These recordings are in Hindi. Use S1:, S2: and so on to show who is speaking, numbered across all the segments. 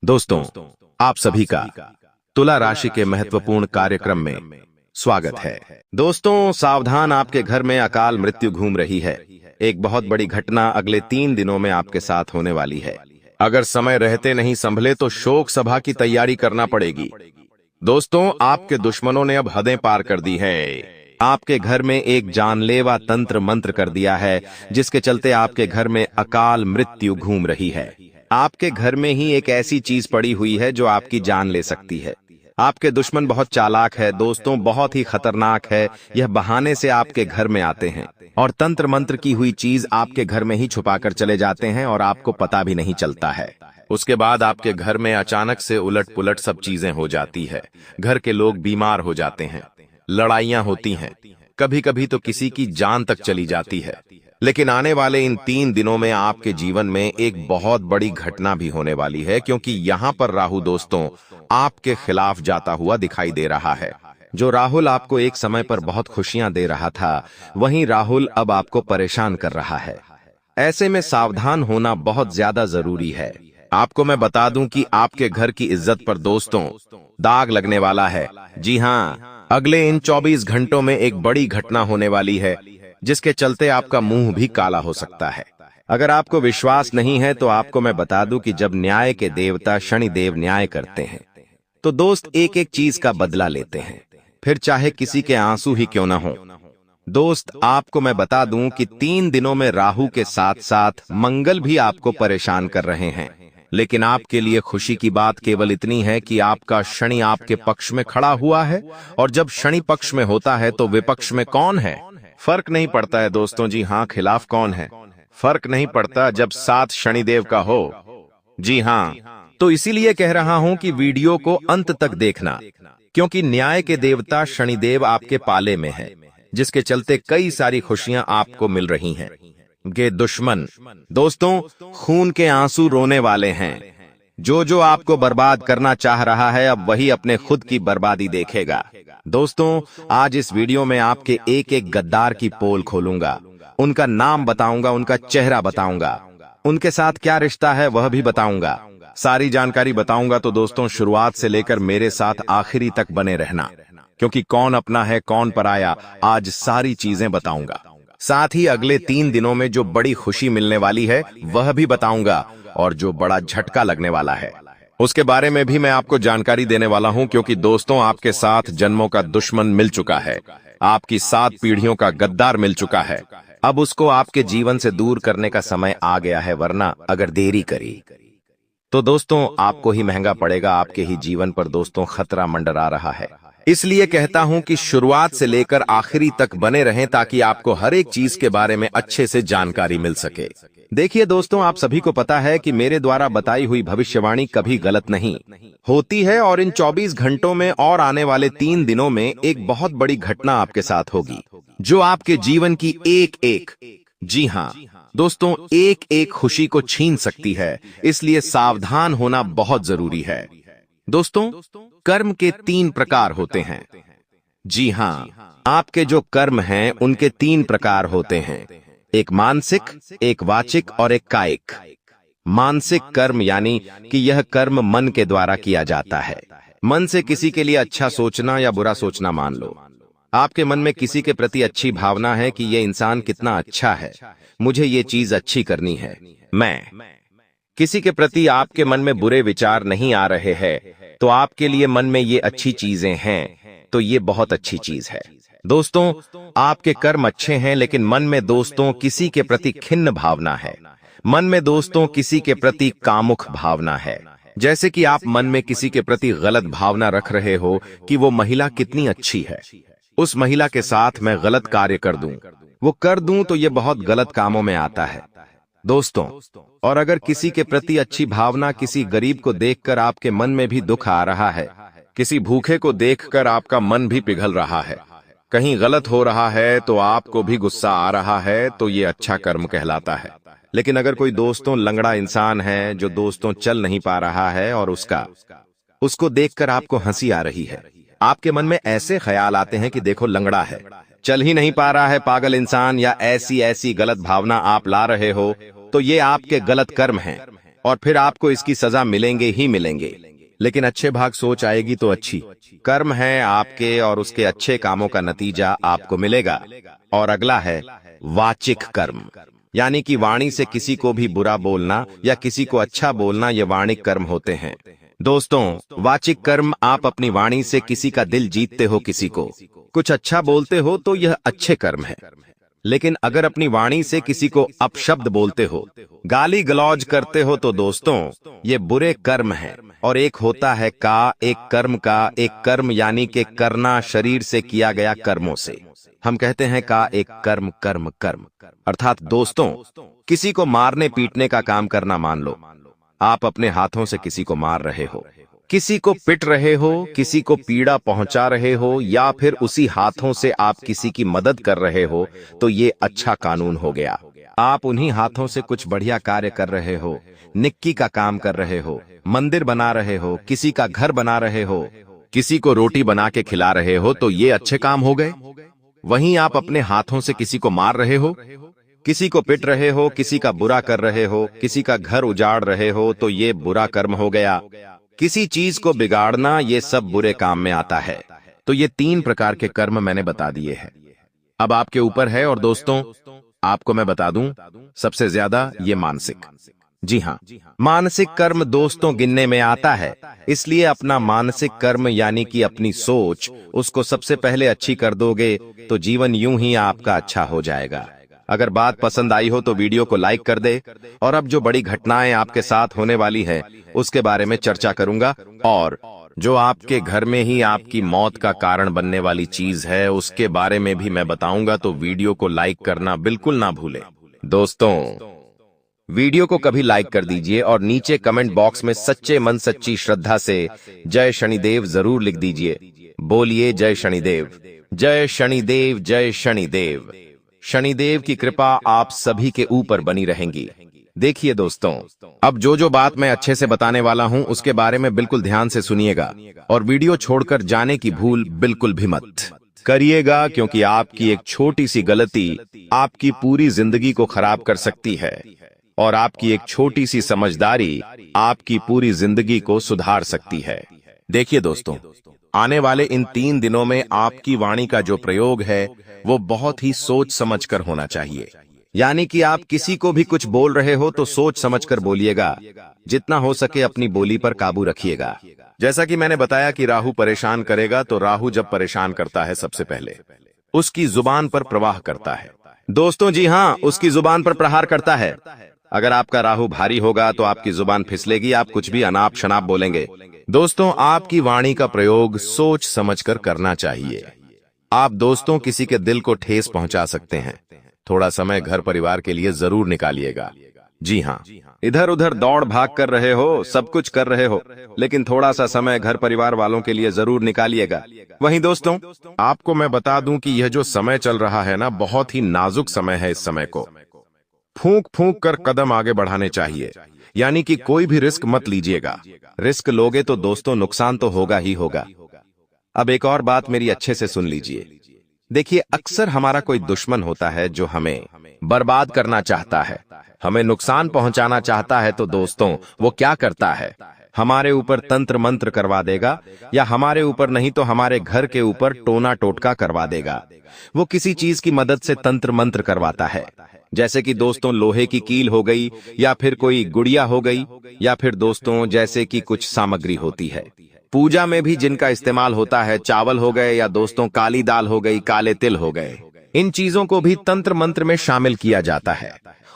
S1: दोस्तों, आप सभी का तुला राशि के महत्वपूर्ण कार्यक्रम में स्वागत है। दोस्तों, सावधान, आपके घर में अकाल मृत्यु घूम रही है। एक बहुत बड़ी घटना अगले 3 दिनों में आपके साथ होने वाली है। अगर समय रहते नहीं संभले तो शोक सभा की तैयारी करना पड़ेगी। दोस्तों, आपके दुश्मनों ने अब हदें पार कर दी है। आपके घर में एक जानलेवा तंत्र मंत्र कर दिया है, जिसके चलते आपके घर में अकाल मृत्यु घूम रही है। आपके घर में ही एक ऐसी चीज पड़ी हुई है जो आपकी जान ले सकती है। आपके दुश्मन बहुत चालाक है दोस्तों, बहुत ही खतरनाक है। यह बहाने से आपके घर में आते हैं और तंत्र मंत्र की हुई चीज आपके घर में ही छुपाकर चले जाते हैं और आपको पता भी नहीं चलता है। उसके बाद आपके घर में अचानक से उलट पुलट सब चीजें हो जाती है। घर के लोग बीमार हो जाते हैं, लड़ाइयां होती हैं, कभी कभी तो किसी की जान तक चली जाती है। लेकिन आने वाले इन 3 दिनों में आपके जीवन में एक बहुत बड़ी घटना भी होने वाली है, क्योंकि यहाँ पर राहु दोस्तों आपके खिलाफ जाता हुआ दिखाई दे रहा है। जो राहुल आपको एक समय पर बहुत खुशियां दे रहा था, वहीं राहुल अब आपको परेशान कर रहा है। ऐसे में सावधान होना बहुत ज्यादा जरूरी है। आपको मैं बता दूं कि आपके घर की इज्जत पर दोस्तों दाग लगने वाला है। जी हाँ, अगले इन 24 घंटों में एक बड़ी घटना होने वाली है, जिसके चलते आपका मुंह भी काला हो सकता है। अगर आपको विश्वास नहीं है तो आपको मैं बता दूं कि जब न्याय के देवता शनिदेव न्याय करते हैं तो दोस्त एक एक चीज का बदला लेते हैं, फिर चाहे किसी के आंसू ही क्यों न हो। दोस्त, आपको मैं बता दूं कि 3 दिनों में राहु के साथ साथ मंगल भी आपको परेशान कर रहे हैं। लेकिन आपके लिए खुशी की बात केवल इतनी है कि आपका शनि आपके पक्ष में खड़ा हुआ है, और जब शनि पक्ष में होता है तो विपक्ष में कौन है फर्क नहीं पड़ता है दोस्तों। जी हाँ, खिलाफ कौन है फर्क नहीं पड़ता जब साथ शनिदेव का हो। जी हाँ, तो इसीलिए कह रहा हूं कि वीडियो को अंत तक देखना, क्योंकि न्याय के देवता शनिदेव आपके पाले में है, जिसके चलते कई सारी खुशियां आपको मिल रही हैं। के दुश्मन दोस्तों खून के आंसू रोने वाले हैं। जो आपको बर्बाद करना चाह रहा है, अब वही अपने खुद की बर्बादी देखेगा। दोस्तों, आज इस वीडियो में आपके एक एक गद्दार की पोल खोलूंगा, उनका नाम बताऊंगा, उनका चेहरा बताऊंगा, उनके साथ क्या रिश्ता है वह भी बताऊंगा। सारी जानकारी बताऊंगा। तो दोस्तों, शुरुआत से लेकर मेरे साथ आखिरी तक बने रहना, क्योंकि कौन अपना है कौन पराया, आज सारी चीजें बताऊंगा। साथ ही अगले 3 दिनों में जो बड़ी खुशी मिलने वाली है वह भी बताऊंगा, और जो बड़ा झटका लगने वाला है उसके बारे में भी मैं आपको जानकारी देने वाला हूं। क्योंकि दोस्तों, आपके 7 जन्मों का दुश्मन मिल चुका है, आपकी 7 पीढ़ियों का गद्दार मिल चुका है। अब उसको आपके जीवन से दूर करने का समय आ गया है, वरना अगर देरी करी तो दोस्तों आपको ही महंगा पड़ेगा। आपके ही जीवन पर दोस्तों खतरा मंडरा रहा है। इसलिए कहता हूं कि शुरुआत से लेकर आखिरी तक बने रहें, ताकि आपको हर एक चीज के बारे में अच्छे से जानकारी मिल सके। देखिए दोस्तों, आप सभी को पता है कि मेरे द्वारा बताई हुई भविष्यवाणी कभी गलत नहीं होती है, और इन 24 घंटों में और आने वाले 3 दिनों में एक बहुत बड़ी घटना आपके साथ होगी, जो आपके जीवन की एक एक, जी हाँ दोस्तों, एक एक खुशी को छीन सकती है। इसलिए सावधान होना बहुत जरूरी है। दोस्तों, कर्म के 3 प्रकार होते हैं। जी हाँ, आपके जो कर्म हैं उनके 3 प्रकार होते हैं, एक मानसिक, एक वाचिक और एक कायिक। मानसिक कर्म यानी कि यह कर्म मन के द्वारा किया जाता है। मन से किसी के लिए अच्छा सोचना या बुरा सोचना मान लो। आपके मन में किसी के प्रति अच्छी भावना है कि यह इंसान कितना अच्छा है, मुझे ये चीज अच्छी करनी है। किसी के प्रति आपके मन में बुरे विचार नहीं आ रहे हैं, तो आपके लिए मन में ये अच्छी चीजें हैं, तो ये बहुत अच्छी चीज है। दोस्तों, आपके कर्म अच्छे हैं, लेकिन मन में दोस्तों किसी के प्रति खिन्न भावना है। मन में दोस्तों किसी के प्रति कामुक भावना है। जैसे कि आप मन में किसी के प्रति गलत भावना रख रहे हो कि वो महिला कितनी अच्छी है, उस महिला के साथ मैं गलत कार्य कर दूं, वो कर दूं तो ये बहुत गलत कामों में आता है दोस्तों। और अगर किसी के प्रति अच्छी भावना किसी गरीब को देखकर आपके मन में भी दुख आ रहा है, किसी भूखे को देखकर आपका मन भी पिघल रहा है, कहीं गलत हो रहा है तो आपको भी गुस्सा आ रहा है, तो ये अच्छा कर्म कहलाता है। लेकिन अगर कोई दोस्तों लंगड़ा इंसान है जो दोस्तों चल नहीं पा रहा है, और उसको देखकर आपको हंसी आ रही है, आपके मन में ऐसे ख्याल आते हैं कि देखो लंगड़ा है, चल ही नहीं पा रहा है, पागल इंसान, या ऐसी गलत भावना आप ला रहे हो, तो ये आपके गलत कर्म हैं। और फिर आपको इसकी सजा मिलेंगे ही मिलेंगे। लेकिन अच्छे भाग सोच आएगी तो अच्छी। कर्म है आपके और उसके अच्छे कामों का नतीजा आपको मिलेगा। और अगला है वाचिक कर्म, यानी कि वाणी से किसी को भी बुरा बोलना या किसी को अच्छा बोलना, ये वाणिक कर्म होते हैं। दोस्तों, वाचिक कर्म, आप अपनी वाणी से किसी का दिल जीतते हो, किसी को कुछ अच्छा बोलते हो तो यह अच्छे कर्म है। लेकिन अगर अपनी वाणी से किसी को अपशब्द बोलते हो, गाली गलौज करते हो तो दोस्तों ये बुरे कर्म हैं। और एक होता है एक कर्म का, एक कर्म यानी कि करना शरीर से किया गया कर्मों से। हम कहते हैं एक कर्म कर्म कर्म, अर्थात दोस्तों किसी को मारने पीटने का काम करना मान लो। आप अपने हाथों से किसी को मार रहे हो, किसी को पिट रहे हो, किसी को पीड़ा पहुंचा रहे हो, या फिर उसी हाथों से आप किसी की मदद कर रहे हो, तो ये अच्छा कानून हो गया। आप उन्हीं हाथों से कुछ बढ़िया कार्य कर रहे हो, निक्की का काम कर रहे हो, मंदिर बना रहे हो, किसी का घर बना रहे हो, किसी को रोटी बना के खिला रहे हो, तो ये अच्छे काम हो गए। वहीं आप अपने हाथों से किसी को मार रहे हो, किसी को पिट रहे हो, किसी का बुरा कर रहे हो, किसी का घर उजाड़ रहे हो, तो ये बुरा कर्म हो गया। किसी चीज को बिगाड़ना, ये सब बुरे काम में आता है। तो ये 3 प्रकार के कर्म मैंने बता दिए हैं। अब आपके ऊपर है। और दोस्तों आपको मैं बता दूं, सबसे ज्यादा ये मानसिक, जी हाँ, मानसिक कर्म दोस्तों गिनने में आता है। इसलिए अपना मानसिक कर्म यानी कि अपनी सोच, उसको सबसे पहले अच्छी कर दोगे तो जीवन यूं ही आपका अच्छा हो जाएगा। अगर बात पसंद आई हो तो वीडियो को लाइक कर दे। और अब जो बड़ी घटनाएं आपके साथ होने वाली है उसके बारे में चर्चा करूंगा, और जो आपके घर में ही आपकी मौत का कारण बनने वाली चीज है उसके बारे में भी मैं बताऊंगा। तो वीडियो को लाइक करना बिल्कुल ना भूलें। दोस्तों वीडियो को कभी लाइक कर दीजिए और नीचे कमेंट बॉक्स में सच्चे मन सच्ची श्रद्धा से जय शनिदेव जरूर लिख दीजिए। बोलिए जय शनिदेव, जय शनिदेव, जय शनिदेव। शनिदेव की कृपा आप सभी के ऊपर बनी रहेंगी। देखिए दोस्तों, अब जो बात मैं अच्छे से बताने वाला हूं उसके बारे में बिल्कुल ध्यान से सुनिएगा और वीडियो छोड़कर जाने की भूल बिल्कुल भी मत करिएगा, क्योंकि आपकी एक छोटी सी गलती आपकी पूरी जिंदगी को खराब कर सकती है और आपकी एक छोटी सी समझदारी आपकी पूरी जिंदगी को सुधार सकती है। देखिए दोस्तों, आने वाले इन 3 दिनों में आपकी वाणी का जो प्रयोग है वो बहुत ही सोच समझकर होना चाहिए। यानी कि आप किसी को भी कुछ बोल रहे हो तो सोच समझकर बोलिएगा। जितना हो सके अपनी बोली पर काबू रखिएगा। जैसा कि मैंने बताया कि राहु परेशान करेगा, तो राहु जब परेशान करता है सबसे पहले उसकी जुबान पर प्रवाह करता है। दोस्तों जी हाँ, उसकी जुबान पर प्रहार करता है। अगर आपका राहु भारी होगा तो आपकी जुबान फिसलेगी, आप कुछ भी अनाप शनाप बोलेंगे। दोस्तों आपकी वाणी का प्रयोग सोच समझकर करना चाहिए। आप दोस्तों किसी के दिल को ठेस पहुंचा सकते हैं। थोड़ा समय घर परिवार के लिए जरूर निकालिएगा। जी हाँ, इधर उधर दौड़ भाग कर रहे हो, सब कुछ कर रहे हो, लेकिन थोड़ा सा समय घर परिवार वालों के लिए जरूर निकालिएगा। वहीं दोस्तों आपको मैं बता दूं कि यह जो समय चल रहा है ना, बहुत ही नाजुक समय है। इस समय को फूंक फूंक कर कदम आगे बढ़ाने चाहिए। यानी कि कोई भी रिस्क मत लीजिएगा। रिस्क लोगे तो दोस्तों नुकसान तो होगा ही होगा। अब एक और बात मेरी अच्छे से सुन लीजिए। देखिए, अक्सर हमारा कोई दुश्मन होता है जो हमें बर्बाद करना चाहता है, हमें नुकसान पहुंचाना चाहता है। तो दोस्तों वो क्या करता है, हमारे ऊपर तंत्र मंत्र करवा देगा, या हमारे ऊपर नहीं तो हमारे घर के ऊपर टोना टोटका करवा देगा। वो किसी चीज की मदद से तंत्र मंत्र करवाता है। जैसे कि दोस्तों लोहे की कील हो गई, या फिर कोई गुड़िया हो गई, या फिर दोस्तों जैसे कि कुछ सामग्री होती है पूजा में भी जिनका इस्तेमाल होता है, चावल हो गए, या दोस्तों काली दाल हो गई, काले तिल हो गए, इन चीजों को भी तंत्र मंत्र में शामिल किया जाता है।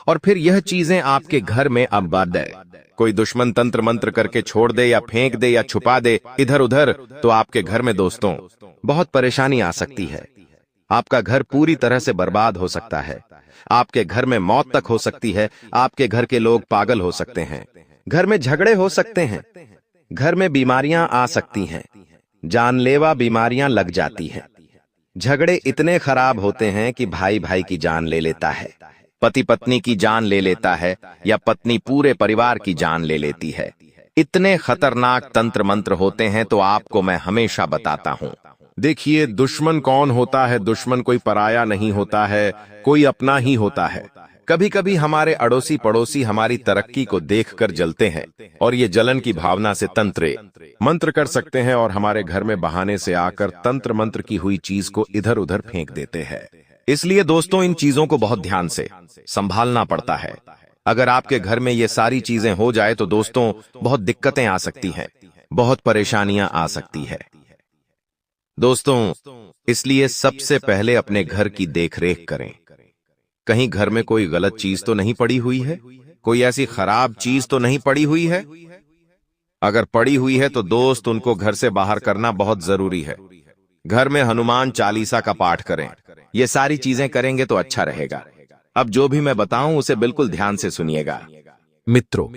S1: और फिर यह चीजें आपके घर में अब बद है। कोई दुश्मन तंत्र मंत्र करके छोड़ दे या फेंक दे या छुपा दे इधर उधर, तो आपके घर में दोस्तों बहुत परेशानी आ सकती है। आपका घर पूरी तरह से बर्बाद हो सकता है। आपके घर में मौत तक हो सकती है। आपके घर के लोग पागल हो सकते हैं। घर में झगड़े हो सकते हैं। घर में बीमारियां आ सकती हैं। जानलेवा बीमारियां लग जाती हैं। झगड़े इतने खराब होते हैं कि भाई भाई की जान ले लेता है, पति पत्नी की जान ले लेता है, या पत्नी पूरे परिवार की जान ले लेती है। इतने खतरनाक तंत्र मंत्र होते हैं। तो आपको मैं हमेशा बताता हूं, देखिए दुश्मन कौन होता है। दुश्मन कोई पराया नहीं होता है, कोई अपना ही होता है। कभी कभी हमारे अड़ोसी पड़ोसी हमारी तरक्की को देखकर जलते हैं और ये जलन की भावना से तंत्र मंत्र कर सकते हैं और हमारे घर में बहाने से आकर तंत्र मंत्र की हुई चीज को इधर उधर फेंक देते हैं। इसलिए दोस्तों, इन चीजों को बहुत ध्यान से संभालना पड़ता है। अगर आपके घर में ये सारी चीजें हो जाए तो दोस्तों बहुत दिक्कतें आ सकती हैं, बहुत परेशानियां आ सकती है दोस्तों। इसलिए सबसे पहले अपने घर की देखरेख करें। कहीं घर में कोई गलत चीज तो नहीं पड़ी हुई है, कोई ऐसी खराब चीज तो नहीं पड़ी हुई है। अगर पड़ी हुई है तो दोस्त उनको घर से बाहर करना बहुत जरूरी है। घर में हनुमान चालीसा का पाठ करें। ये सारी चीजें करेंगे तो अच्छा रहेगा। अब जो भी मैं बताऊं उसे बिल्कुल ध्यान से सुनिएगा।
S2: मित्रों,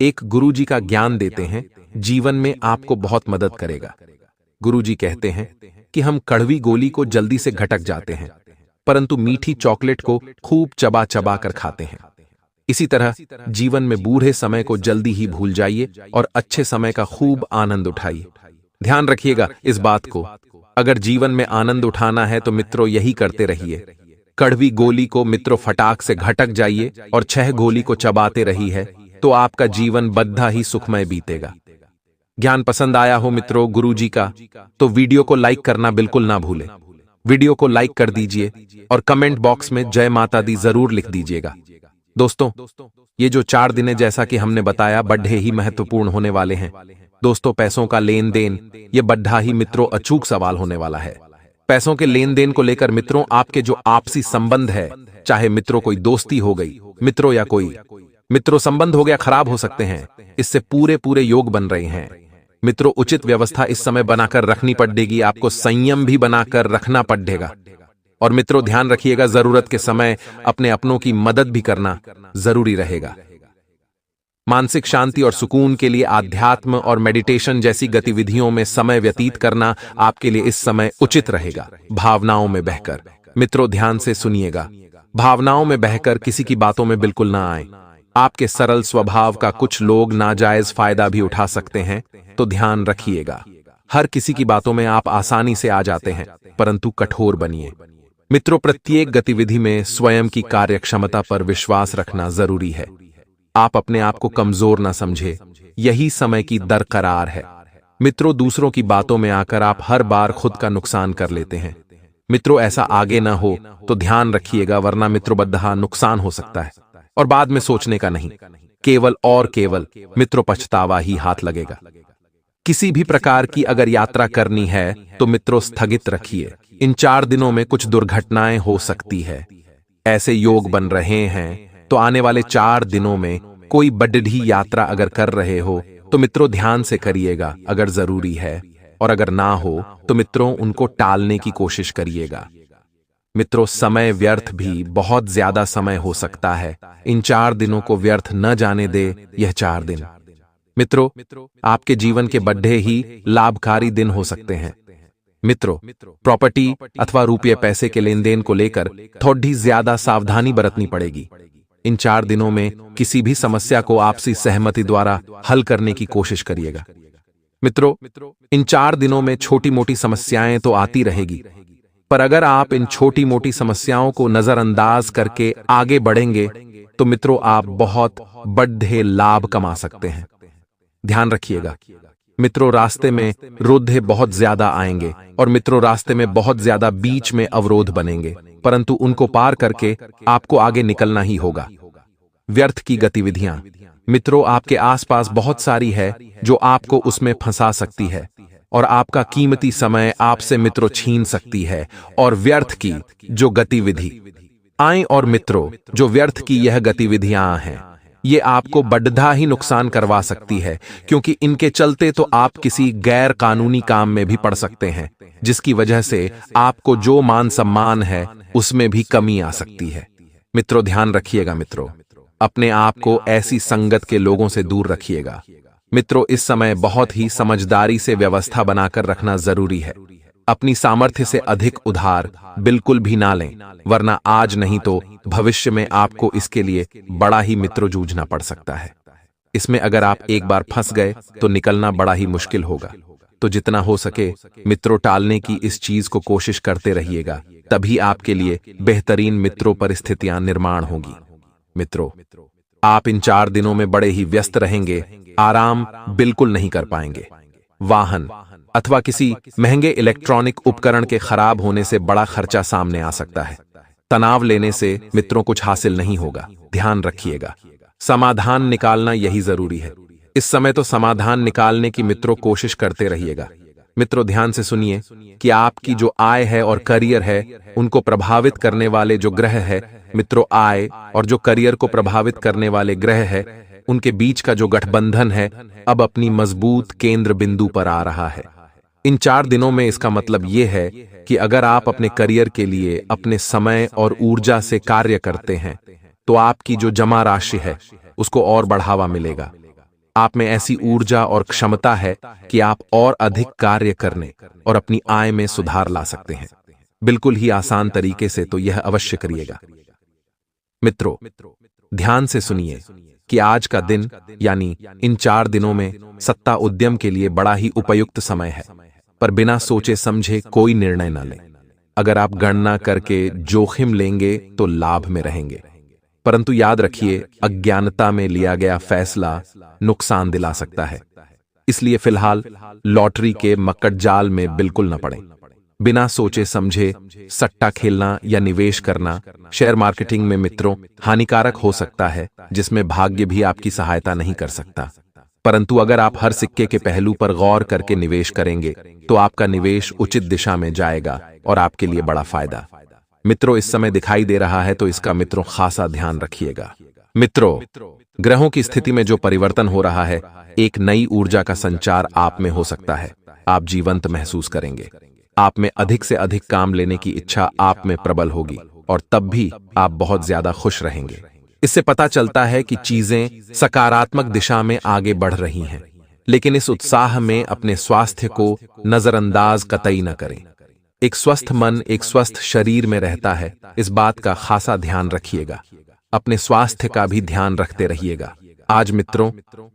S2: एक गुरुजी का ज्ञान देते हैं, जीवन में आपको बहुत मदद करेगा। गुरुजी कहते हैं कि हम कड़वी गोली को जल्दी से घटक जाते हैं, परंतु मीठी चॉकलेट को खूब चबा चबा कर खाते हैं। इसी तरह जीवन में बूढ़े समय को जल्दी ही भूल जाइए और अच्छे समय का खूब आनंद उठाइए। ध्यान रखिएगा इस बात को, अगर जीवन में आनंद उठाना है तो मित्रों यही करते रहिए। कड़वी गोली को मित्रों फटाक से घटक जाइए और 6 गोली को चबाते रही है तो आपका जीवन बद्धा ही सुखमय बीतेगा। ज्ञान पसंद आया हो मित्रों गुरुजी का, तो वीडियो को लाइक करना बिल्कुल ना भूलें। वीडियो को लाइक कर दीजिए और कमेंट बॉक्स में जय माता दी जरूर लिख दीजिएगा। दोस्तों, ये जो 4 दिन जैसा कि हमने बताया बड़े ही महत्वपूर्ण होने वाले हैं। दोस्तों, पैसों का लेन देन ये बड़ा ही मित्रों अचूक सवाल होने वाला है। पैसों के लेन देन को लेकर मित्रों आपके जो आपसी संबंध है, चाहे मित्रों कोई दोस्ती हो गई मित्रों या कोई मित्रों संबंध हो गया, खराब हो सकते हैं। इससे पूरे योग बन रहे हैं मित्रों। उचित व्यवस्था इस समय बनाकर रखनी पड़ेगी, आपको संयम भी बनाकर रखना पड़ेगा। और मित्रों ध्यान रखिएगा, जरूरत के समय अपने अपनों की मदद भी करना जरूरी रहेगा। मानसिक शांति और सुकून के लिए आध्यात्म और मेडिटेशन जैसी गतिविधियों में समय व्यतीत करना आपके लिए इस समय उचित रहेगा। भावनाओं में बहकर मित्रों ध्यान से सुनिएगा, भावनाओं में बहकर किसी की बातों में बिल्कुल ना आए। आपके सरल स्वभाव का कुछ लोग नाजायज फायदा भी उठा सकते हैं, तो ध्यान रखिएगा। हर किसी की बातों में आप आसानी से आ जाते हैं, परंतु कठोर बनिए मित्रों। प्रत्येक गतिविधि में स्वयं की कार्यक्षमता पर विश्वास रखना जरूरी है। आप अपने आप को कमजोर ना समझे, यही समय की दरकरार है मित्रों। दूसरों की बातों में आकर आप हर बार खुद का नुकसान कर लेते हैं मित्रों। ऐसा आगे ना हो तो ध्यान रखिएगा, वरना मित्रों बद्दा नुकसान हो सकता है और बाद में सोचने का नहीं, केवल और केवल मित्रों पछतावा ही हाथ लगेगा। किसी भी प्रकार की अगर यात्रा करनी है तो मित्रों स्थगित रखिए। इन 4 दिनों में कुछ दुर्घटनाएं हो सकती है, ऐसे योग बन रहे हैं। तो आने वाले 4 दिनों में कोई बड़ी यात्रा अगर कर रहे हो तो मित्रों ध्यान से करिएगा अगर जरूरी है, और अगर ना हो तो मित्रों उनको टालने की कोशिश करिएगा। मित्रों समय व्यर्थ भी बहुत ज्यादा समय हो सकता है, इन 4 दिनों को व्यर्थ न जाने दे। यह 4 दिन मित्रों आपके जीवन के बड़े ही लाभकारी दिन हो सकते हैं मित्रों। प्रॉपर्टी अथवा रुपये पैसे के लेन देन को लेकर थोड़ी ज्यादा सावधानी बरतनी पड़ेगी। इन 4 दिनों में किसी भी समस्या को आपसी सहमति द्वारा हल करने की कोशिश करिएगा मित्रों। इन 4 दिनों में छोटी मोटी समस्याएं तो आती रहेगी, पर अगर आप इन छोटी मोटी समस्याओं को नजरअंदाज करके आगे बढ़ेंगे तो मित्रों आप बहुत बड़े लाभ कमा सकते हैं। ध्यान रखिएगा मित्रों, रास्ते में रोधे बहुत ज्यादा आएंगे और मित्रों रास्ते में बहुत ज्यादा बीच में अवरोध बनेंगे, परंतु उनको पार करके आपको आगे निकलना ही होगा। व्यर्थ की गतिविधियां मित्रों आपके आसपास बहुत सारी है जो आपको उसमें फंसा सकती है और आपका कीमती समय आपसे मित्रों छीन सकती है। और व्यर्थ की जो गतिविधि आए और मित्रों जो व्यर्थ की यह गतिविधियां हैं ये आपको बड़ा ही नुकसान करवा सकती है, क्योंकि इनके चलते तो आप किसी गैर कानूनी काम में भी पड़ सकते हैं, जिसकी वजह से आपको जो मान सम्मान है उसमें भी कमी आ सकती है। मित्रों ध्यान रखिएगा मित्रों, अपने आप को ऐसी संगत के लोगों से दूर रखिएगा। मित्रों इस समय बहुत ही समझदारी से व्यवस्था बनाकर रखना जरूरी है। अपनी सामर्थ्य से अधिक उधार बिल्कुल भी ना लें, वरना आज नहीं तो भविष्य में आपको इसके लिए बड़ा ही मित्रों जूझना पड़ सकता है। इसमें अगर आप एक बार फंस गए तो निकलना बड़ा ही मुश्किल होगा। तो जितना हो सके मित्रों टालने की इस चीज को कोशिश करते रहिएगा, तभी आपके लिए बेहतरीन मित्रों परिस्थितियां निर्माण होगी। मित्रों, आप इन 4 दिनों में बड़े ही व्यस्त रहेंगे, आराम बिल्कुल नहीं कर पाएंगे। वाहन अथवा किसी महंगे इलेक्ट्रॉनिक उपकरण के खराब होने से बड़ा खर्चा सामने आ सकता है। तनाव लेने से मित्रों कुछ हासिल नहीं होगा, ध्यान रखिएगा। समाधान निकालना यही जरूरी है। इस समय तो समाधान निकालने की मित्रों कोशिश करते रहिएगा। मित्रों, ध्यान से सुनिए कि आपकी जो आय है और करियर है, उनको प्रभावित करने वाले जो ग्रह है, मित्रों, आय और जो करियर को प्रभावित करने वाले ग्रह है, उनके बीच का जो गठबंधन है, अब अपनी मजबूत केंद्र बिंदु पर आ रहा है। इन 4 दिनों में इसका मतलब यह है कि अगर आप अपने करियर के लिए अपने समय और ऊर्जा से कार्य करते हैं, तो आपकी जो जमा राशि है, उसको और बढ़ावा मिलेगा। आप में ऐसी ऊर्जा और क्षमता है कि आप और अधिक कार्य करने और अपनी आय में सुधार ला सकते हैं। बिल्कुल ही आसान तरीके से तो यह अवश्य करिएगा। मित्रों, ध्यान से सुनिए कि आज का दिन यानी इन 4 दिनों में सत्ता उद्यम के लिए बड़ा ही उपयुक्त समय है, पर बिना सोचे समझे कोई निर्णय न लें। अगर आप गणना करके जोखिम लेंगे तो लाभ में रहेंगे, परंतु याद रखिए, अज्ञानता में लिया गया फैसला नुकसान दिला सकता है। इसलिए फिलहाल लॉटरी के मक्कड़ जाल में बिल्कुल न पड़ें। बिना सोचे समझे सट्टा खेलना या निवेश करना शेयर मार्केटिंग में मित्रों हानिकारक हो सकता है, जिसमें भाग्य भी आपकी सहायता नहीं कर सकता। परंतु अगर आप हर सिक्के के पहलू पर गौर करके निवेश करेंगे, तो आपका निवेश उचित दिशा में जाएगा और आपके लिए बड़ा फायदा मित्रों इस समय दिखाई दे रहा है, तो इसका मित्रों खासा ध्यान रखिएगा। मित्रों, ग्रहों की स्थिति में जो परिवर्तन हो रहा है, एक नई ऊर्जा का संचार आप में हो सकता है। आप जीवंत महसूस करेंगे। आप में अधिक से अधिक काम लेने की इच्छा आप में प्रबल होगी और तब भी आप बहुत ज्यादा खुश रहेंगे। इससे पता चलता है कि चीजें सकारात्मक दिशा में आगे बढ़ रही हैं, लेकिन इस उत्साह में अपने स्वास्थ्य को नजरअंदाज कतई न करें। एक स्वस्थ मन एक स्वस्थ शरीर में रहता है, इस बात का खासा ध्यान रखिएगा। अपने स्वास्थ्य का भी ध्यान रखते रहिएगा। आज मित्रों,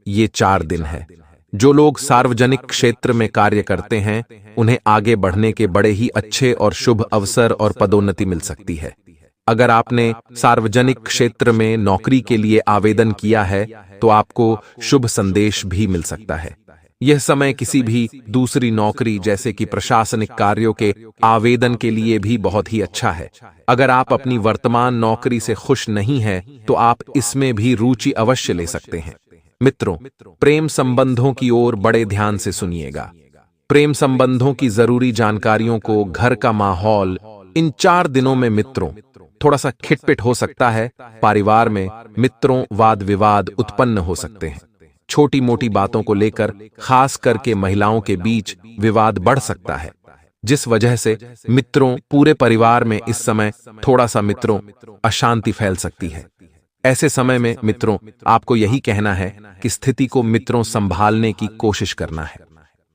S2: ये 4 दिन है। जो लोग सार्वजनिक क्षेत्र में कार्य करते हैं, उन्हें आगे बढ़ने के बड़े ही अच्छे और शुभ अवसर और पदोन्नति मिल सकती है। अगर आपने सार्वजनिक क्षेत्र में नौकरी के लिए आवेदन किया है, तो आपको शुभ संदेश भी मिल सकता है। यह समय किसी भी दूसरी नौकरी जैसे कि प्रशासनिक कार्यों के आवेदन के लिए भी बहुत ही अच्छा है। अगर आप अपनी वर्तमान नौकरी से खुश नहीं हैं, तो आप इसमें भी रुचि अवश्य ले सकते हैं। मित्रों, प्रेम संबंधों की ओर बड़े ध्यान से सुनिएगा। प्रेम संबंधों की जरूरी जानकारियों को घर का माहौल इन 4 दिनों में मित्रों थोड़ा सा खिटपिट हो सकता है। परिवार में मित्रों वाद विवाद उत्पन्न हो सकते हैं। छोटी मोटी बातों को लेकर खास करके महिलाओं के बीच विवाद बढ़ सकता है, जिस वजह से मित्रों पूरे परिवार में इस समय थोड़ा सा मित्रों अशांति फैल सकती है। ऐसे समय में मित्रों आपको यही कहना है कि स्थिति को मित्रों संभालने की कोशिश करना है।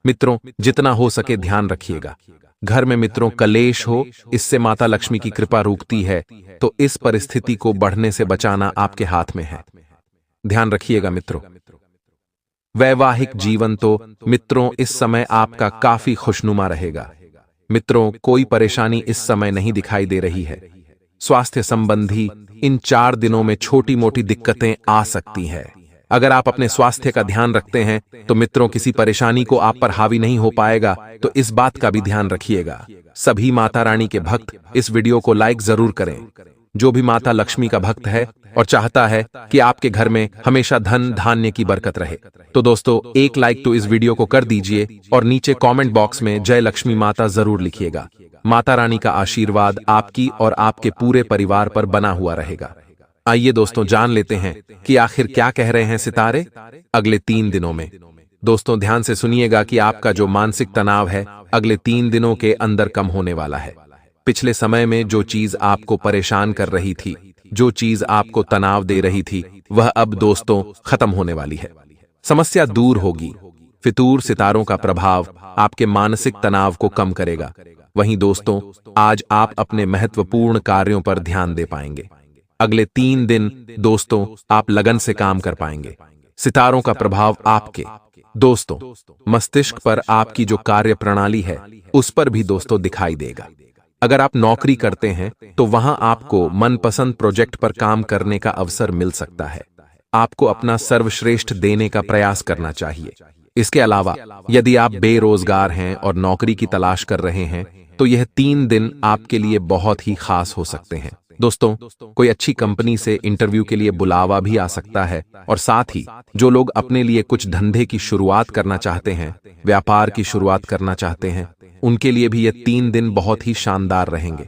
S2: मित्रों, जितना हो सके ध्यान रखिएगा। घर में मित्रों कलेश हो, इससे माता लक्ष्मी की कृपा रुकती है, तो इस परिस्थिति को बढ़ने से बचाना आपके हाथ में है। ध्यान रखिएगा मित्रों। वैवाहिक जीवन तो मित्रों इस समय आपका काफी खुशनुमा रहेगा। मित्रों, कोई परेशानी इस समय नहीं दिखाई दे रही है। स्वास्थ्य संबंधी इन 4 दिनों में छोटी मोटी दिक्कतें आ सकती हैं। अगर आप अपने स्वास्थ्य का ध्यान रखते हैं, तो मित्रों किसी परेशानी को आप पर हावी नहीं हो पाएगा, तो इस बात का भी ध्यान रखिएगा। सभी माता रानी के भक्त इस वीडियो को लाइक जरूर करें। जो भी माता लक्ष्मी का भक्त है और चाहता है कि आपके घर में हमेशा धन धान्य की बरकत रहे, तो दोस्तों एक लाइक तो इस वीडियो को कर दीजिए और नीचे कमेंट बॉक्स में जय लक्ष्मी माता जरूर लिखिएगा। माता रानी का आशीर्वाद आपकी और आपके पूरे परिवार पर बना हुआ रहेगा। आइए दोस्तों जान लेते हैं कि आखिर क्या कह रहे हैं सितारे अगले 3 दिनों में। दोस्तों ध्यान से सुनिएगा कि आपका जो मानसिक तनाव है अगले 3 दिनों के अंदर कम होने वाला है। पिछले समय में जो चीज आपको परेशान कर रही थी, जो चीज आपको तनाव दे रही थी, वह अब दोस्तों खत्म होने वाली है। समस्या दूर होगी। फितूर सितारों का प्रभाव आपके मानसिक तनाव को कम करेगा। वहीं दोस्तों आज आप अपने महत्वपूर्ण कार्यों पर ध्यान दे पाएंगे। अगले 3 दिन दोस्तों आप लगन से काम कर पाएंगे। सितारों का प्रभाव आपके दोस्तों मस्तिष्क पर, आपकी जो कार्य प्रणाली है उस पर भी दोस्तों दिखाई देगा। अगर आप नौकरी करते हैं तो वहां आपको मनपसंद प्रोजेक्ट पर काम करने का अवसर मिल सकता है। आपको अपना सर्वश्रेष्ठ देने का प्रयास करना चाहिए। इसके अलावा यदि आप बेरोजगार हैं और नौकरी की तलाश कर रहे हैं तो यह 3 दिन आपके लिए बहुत ही खास हो सकते हैं। दोस्तों, कोई अच्छी कंपनी से इंटरव्यू के लिए बुलावा भी आ सकता है और साथ ही जो लोग अपने लिए कुछ धंधे की शुरुआत करना चाहते हैं, व्यापार की शुरुआत करना चाहते हैं, उनके लिए भी ये 3 दिन बहुत ही शानदार रहेंगे।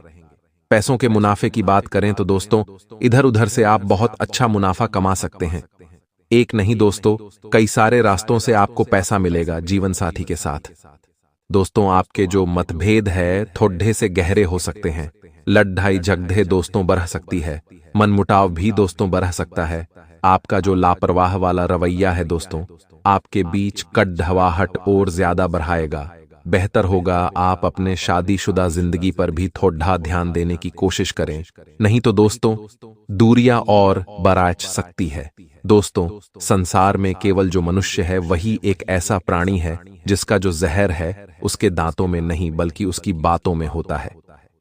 S2: पैसों के मुनाफे की बात करें तो दोस्तों, इधर उधर से आप बहुत अच्छा मुनाफा कमा सकते हैं। एक नहीं दोस्तों, कई सारे रास्तों से आपको पैसा मिलेगा जीवन साथी के साथ। दोस्तों, आपके जो मतभेद है थोड़े से गहरे हो सकते हैं। लड़ाई झगड़े दोस्तों बढ़ सकती है, मनमुटाव भी दोस्तों बढ़ सकता है। आपका जो लापरवाह वाला रवैया है दोस्तों, आपके बीच कड़वाहट और ज्यादा बढ़ाएगा। बेहतर होगा आप अपने शादीशुदा जिंदगी पर भी थोड़ा ध्यान देने की कोशिश करें, नहीं तो दोस्तों दूरियां और बढ़ सकती है। दोस्तों, संसार में केवल जो मनुष्य है वही एक ऐसा प्राणी है जिसका जो जहर है उसके दांतों में नहीं बल्कि उसकी बातों में होता है।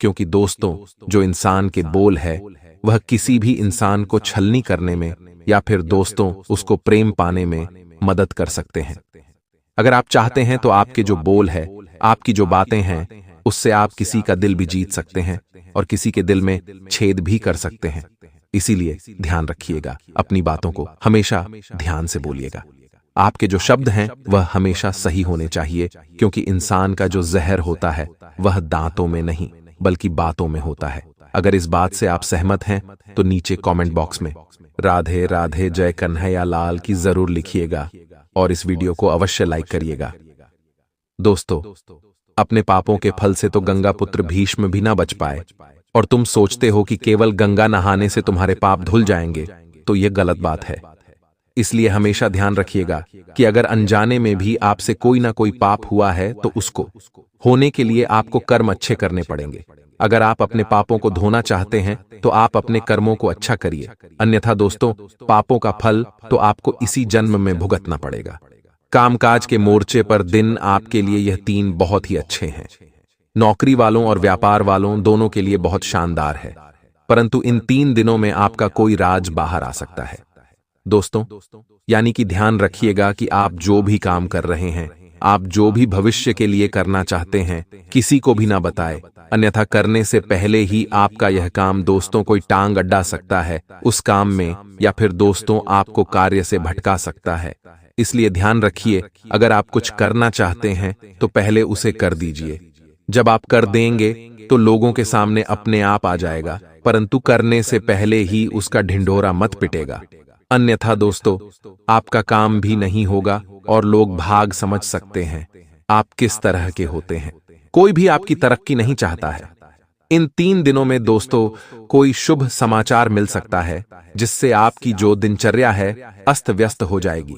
S2: क्योंकि दोस्तों, जो इंसान के बोल है वह किसी भी इंसान को छलनी करने में या फिर दोस्तों उसको प्रेम पाने में मदद कर सकते हैं। अगर आप चाहते हैं तो आपके जो बोल है, आपकी जो बातें हैं, उससे आप किसी का दिल भी जीत सकते हैं और किसी के दिल में छेद भी कर सकते हैं। इसीलिए ध्यान रखिएगा, अपनी बातों को हमेशा ध्यान से बोलिएगा। आपके जो शब्द हैं वह हमेशा सही होने चाहिए, क्योंकि इंसान का जो जहर होता है वह दांतों में नहीं बल्कि बातों में होता है। अगर इस बात से आप सहमत हैं तो नीचे कमेंट बॉक्स में राधे राधे जय कन्हैया लाल की जरूर लिखिएगा और इस वीडियो को अवश्य लाइक करिएगा। दोस्तों, अपने पापों के फल से तो गंगा पुत्र भीष्म भी ना बच पाए और तुम सोचते हो कि केवल गंगा नहाने से तुम्हारे पाप धुल जाएंगे, तो यह गलत बात है। इसलिए हमेशा ध्यान रखिएगा कि अगर अनजाने में भी आपसे कोई ना कोई पाप हुआ है तो उसको होने के लिए आपको कर्म अच्छे करने पड़ेंगे। अगर आप अपने पापों को धोना चाहते हैं तो आप अपने कर्मों को अच्छा करिए, अन्यथा दोस्तों पापों का फल तो आपको इसी जन्म में भुगतना पड़ेगा। कामकाज के मोर्चे पर दिन आपके लिए यह 3 बहुत ही अच्छे हैं। नौकरी वालों और व्यापार वालों दोनों के लिए बहुत शानदार है, परंतु इन 3 दिनों में आपका कोई राज बाहर आ सकता है। दोस्तों, यानी कि ध्यान रखिएगा कि आप जो भी काम कर रहे हैं, आप जो भी भविष्य के लिए करना चाहते हैं, किसी को भी ना बताएं, अन्यथा करने से पहले ही आपका यह काम दोस्तों कोई टांग अड्डा सकता है उस काम में, या फिर दोस्तों आपको कार्य से भटका सकता है। इसलिए ध्यान रखिए, अगर आप कुछ करना चाहते हैं तो पहले उसे कर दीजिए। जब आप कर देंगे तो लोगों के सामने अपने आप आ जाएगा, परंतु करने से पहले ही उसका ढिंढोरा मत पिटेगा, अन्यथा दोस्तों आपका काम भी नहीं होगा और लोग भाग समझ सकते हैं आप किस तरह के होते हैं। कोई भी आपकी तरक्की नहीं चाहता है। इन 3 दिनों में दोस्तों कोई शुभ समाचार मिल सकता है जिससे आपकी जो दिनचर्या है अस्त व्यस्त हो जाएगी।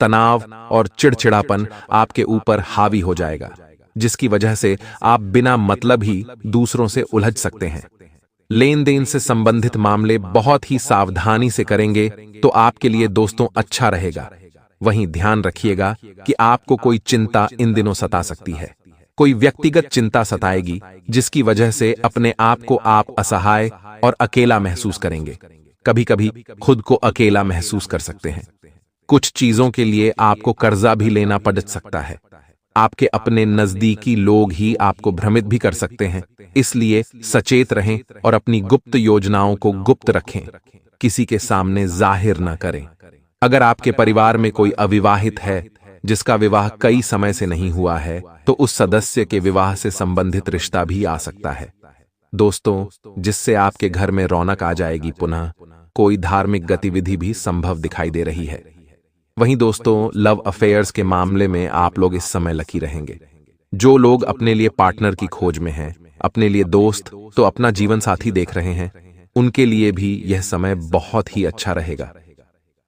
S2: तनाव और चिड़चिड़ापन आपके ऊपर हावी हो जाएगा, जिसकी वजह से आप बिना मतलब ही दूसरों से उलझ सकते हैं। लेन देन से संबंधित मामले बहुत ही सावधानी से करेंगे तो आपके लिए दोस्तों अच्छा रहेगा। वहीं ध्यान रखिएगा कि आपको कोई चिंता इन दिनों सता सकती है, कोई व्यक्तिगत चिंता सताएगी जिसकी वजह से अपने आप को आप असहाय और अकेला महसूस करेंगे। कभी कभी खुद को अकेला महसूस कर सकते हैं। कुछ चीजों के लिए आपको कर्जा भी लेना पड़ सकता है। आपके अपने नजदीकी लोग ही आपको भ्रमित भी कर सकते हैं, इसलिए सचेत रहें और अपनी गुप्त योजनाओं को गुप्त रखें, किसी के सामने जाहिर न करें। अगर आपके परिवार में कोई अविवाहित है जिसका विवाह कई समय से नहीं हुआ है तो उस सदस्य के विवाह से संबंधित रिश्ता भी आ सकता है दोस्तों, जिससे आपके घर में रौनक आ जाएगी। पुनः कोई धार्मिक गतिविधि भी संभव दिखाई दे रही है। वहीं दोस्तों लव अफेयर्स के मामले में आप लोग इस समय लकी रहेंगे। जो लोग अपने लिए पार्टनर की खोज में हैं, अपने लिए दोस्त तो अपना जीवन साथी देख रहे हैं, उनके लिए भी यह समय बहुत ही अच्छा रहेगा।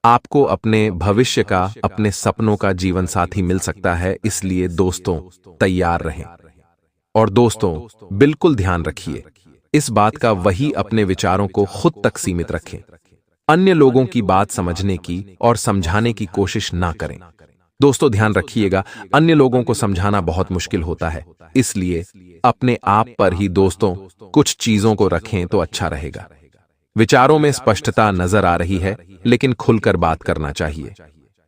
S2: आपको अपने भविष्य का, अपने सपनों का जीवन साथी मिल सकता है, इसलिए दोस्तों तैयार रहें। और दोस्तों बिल्कुल ध्यान रखिए इस बात का, वही अपने विचारों को खुद तक सीमित रखें। अन्य लोगों की बात समझने की और समझाने की कोशिश ना करें। दोस्तों ध्यान रखिएगा, अन्य लोगों को समझाना बहुत मुश्किल होता है, इसलिए अपने आप पर ही दोस्तों कुछ चीजों को रखें तो अच्छा रहेगा। विचारों में स्पष्टता नजर आ रही है, लेकिन खुलकर बात करना चाहिए।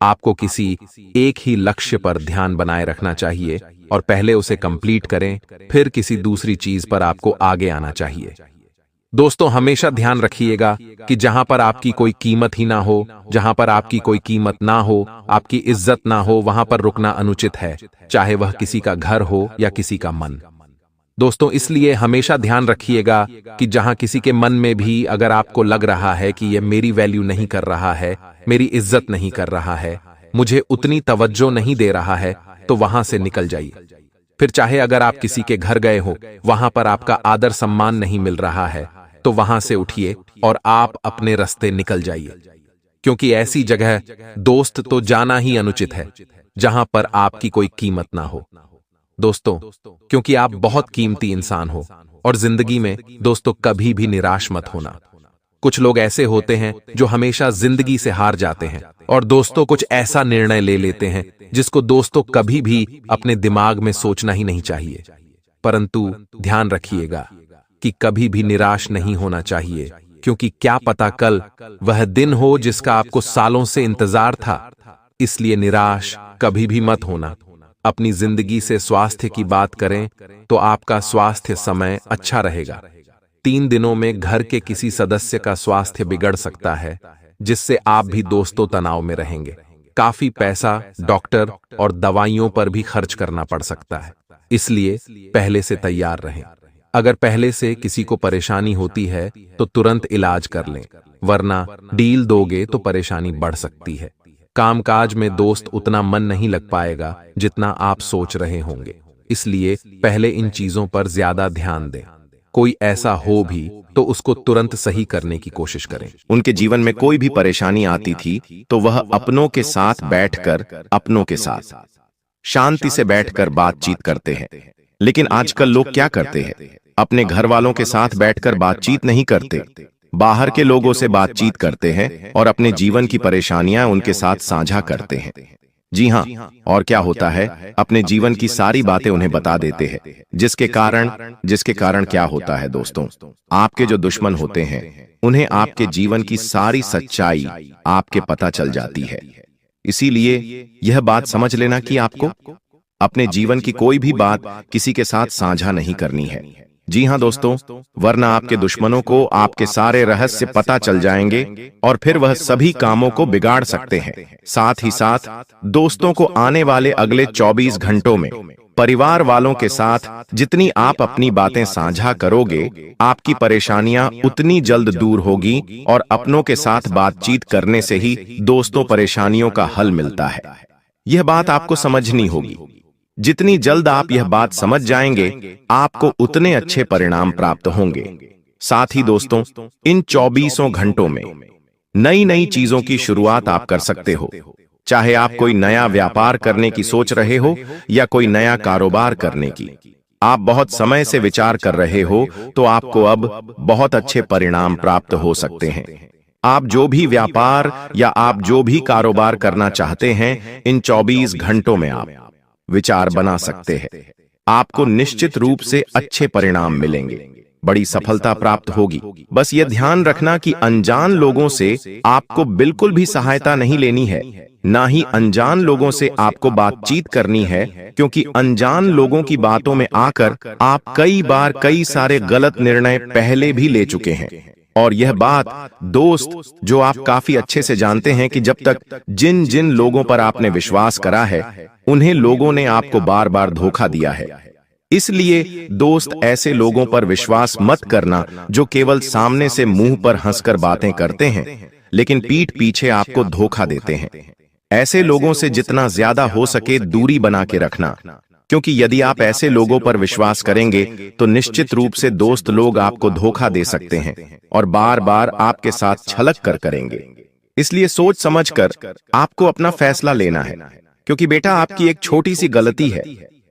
S2: आपको किसी एक ही लक्ष्य पर ध्यान बनाए रखना चाहिए और पहले उसे कंप्लीट करें, फिर किसी दूसरी चीज पर आपको आगे आना चाहिए। दोस्तों हमेशा ध्यान रखिएगा कि जहां पर आपकी कोई कीमत ही ना हो, जहां पर आपकी कोई कीमत ना हो, आपकी इज्जत ना हो, वहां पर रुकना अनुचित है, चाहे वह किसी का घर हो या किसी का मन। दोस्तों इसलिए हमेशा ध्यान रखिएगा कि जहां किसी के मन में भी अगर आपको लग रहा है कि यह मेरी वैल्यू नहीं कर रहा है, मेरी इज्जत नहीं कर रहा है, मुझे उतनी तवज्जो नहीं दे रहा है, तो वहां से निकल जाइए। फिर चाहे अगर आप किसी के घर गए हो, वहां पर आपका आदर सम्मान नहीं मिल रहा है, तो वहां से उठिए और आप अपने रास्ते निकल जाइए, क्योंकि ऐसी जगह दोस्त तो जाना ही अनुचित है जहां पर आपकी कोई कीमत ना हो। दोस्तों क्योंकि आप बहुत कीमती इंसान हो और जिंदगी में दोस्तों कभी भी निराश मत होना। कुछ लोग ऐसे होते हैं जो हमेशा जिंदगी से हार जाते हैं और दोस्तों कुछ ऐसा निर्णय ले लेते हैं जिसको दोस्तों कभी भी अपने दिमाग में सोचना ही नहीं चाहिए। परंतु ध्यान रखिएगा कि कभी भी निराश नहीं होना चाहिए, क्योंकि क्या पता कल वह दिन हो जिसका आपको सालों से इंतजार था। इसलिए निराश कभी भी मत होना। अपनी जिंदगी से स्वास्थ्य की बात करें तो आपका स्वास्थ्य समय अच्छा रहेगा। 3 दिनों में घर के किसी सदस्य का स्वास्थ्य बिगड़ सकता है, जिससे आप भी दोस्तों तनाव में रहेंगे। काफी पैसा डॉक्टर और दवाइयों पर भी खर्च करना पड़ सकता है, इसलिए पहले से तैयार रहें। अगर पहले से किसी को परेशानी होती है तो तुरंत इलाज कर लें, वरना डील दोगे तो परेशानी बढ़ सकती है। कामकाज में दोस्त उतना मन नहीं लग पाएगा जितना आप सोच रहे होंगे, इसलिए पहले इन चीजों पर ज्यादा ध्यान दें। कोई ऐसा हो भी तो उसको तुरंत सही करने की कोशिश करें।
S1: उनके जीवन में कोई भी परेशानी आती थी तो वह अपनों के साथ बैठकर अपनों के साथ शांति से बैठकर बातचीत करते हैं। लेकिन आजकल लोग क्या करते हैं, अपने घर वालों के साथ बैठकर बातचीत नहीं करते, बाहर के लोगों से बातचीत करते हैं और अपने जीवन की परेशानियां उनके साथ साझा करते हैं। जी हाँ, और क्या होता है, अपने जीवन की सारी बातें उन्हें बता देते हैं, जिसके कारण क्या होता है दोस्तों, आपके जो दुश्मन होते हैं उन्हें आपके जीवन की सारी सच्चाई आपके पता चल जाती है। इसीलिए यह बात समझ लेना कि आपको अपने जीवन की कोई भी बात किसी के साथ साझा नहीं करनी है। जी हाँ दोस्तों, वरना आपके दुश्मनों को आपके सारे रहस्य पता चल जाएंगे और फिर वह सभी कामों को बिगाड़ सकते हैं। साथ ही साथ दोस्तों को आने वाले अगले 24 घंटों में परिवार वालों के साथ जितनी आप अपनी बातें साझा करोगे, आपकी परेशानियां उतनी जल्द दूर होगी और अपनों के साथ बातचीत करने से ही दोस्तों परेशानियों का हल मिलता है। यह बात आपको समझनी होगी। जितनी जल्द आप यह बात समझ जाएंगे, आपको उतने अच्छे परिणाम प्राप्त होंगे। साथ ही दोस्तों, इन 24 घंटों में नई नई चीजों की शुरुआत आप कर सकते हो। चाहे आप कोई नया व्यापार करने की सोच रहे हो या कोई नया कारोबार करने की आप बहुत समय से विचार कर रहे हो, तो आपको अब बहुत अच्छे परिणाम प्राप्त हो सकते हैं। आप जो भी व्यापार या आप जो भी कारोबार करना चाहते हैं, इन 24 घंटों में आप विचार बना सकते हैं। आपको निश्चित रूप से अच्छे परिणाम मिलेंगे, बड़ी सफलता प्राप्त होगी। बस यह ध्यान रखना कि अनजान लोगों से आपको बिल्कुल भी सहायता नहीं लेनी है, ना ही अनजान लोगों से आपको बातचीत करनी है, क्योंकि अनजान लोगों की बातों में आकर आप कई बार कई सारे गलत निर्णय पहले भी ले चुके हैं। और यह बात दोस्त जो आप काफी अच्छे से जानते हैं कि जब तक जिन जिन लोगों पर आपने विश्वास करा है, उन्हें लोगों ने आपको बार बार धोखा दिया है। इसलिए दोस्त ऐसे लोगों पर विश्वास मत करना जो केवल सामने से मुंह पर हंसकर बातें करते हैं, लेकिन पीठ पीछे आपको धोखा देते हैं। ऐसे लोगों से जितना ज्यादा हो सके दूरी बना के रखना, क्योंकि यदि आप ऐसे लोगों पर विश्वास करेंगे तो निश्चित रूप से दोस्त लोग आपको धोखा दे सकते हैं और बार बार आपके साथ छलक कर करेंगे। इसलिए सोच समझकर आपको अपना फैसला लेना है, क्योंकि बेटा आपकी एक छोटी सी गलती है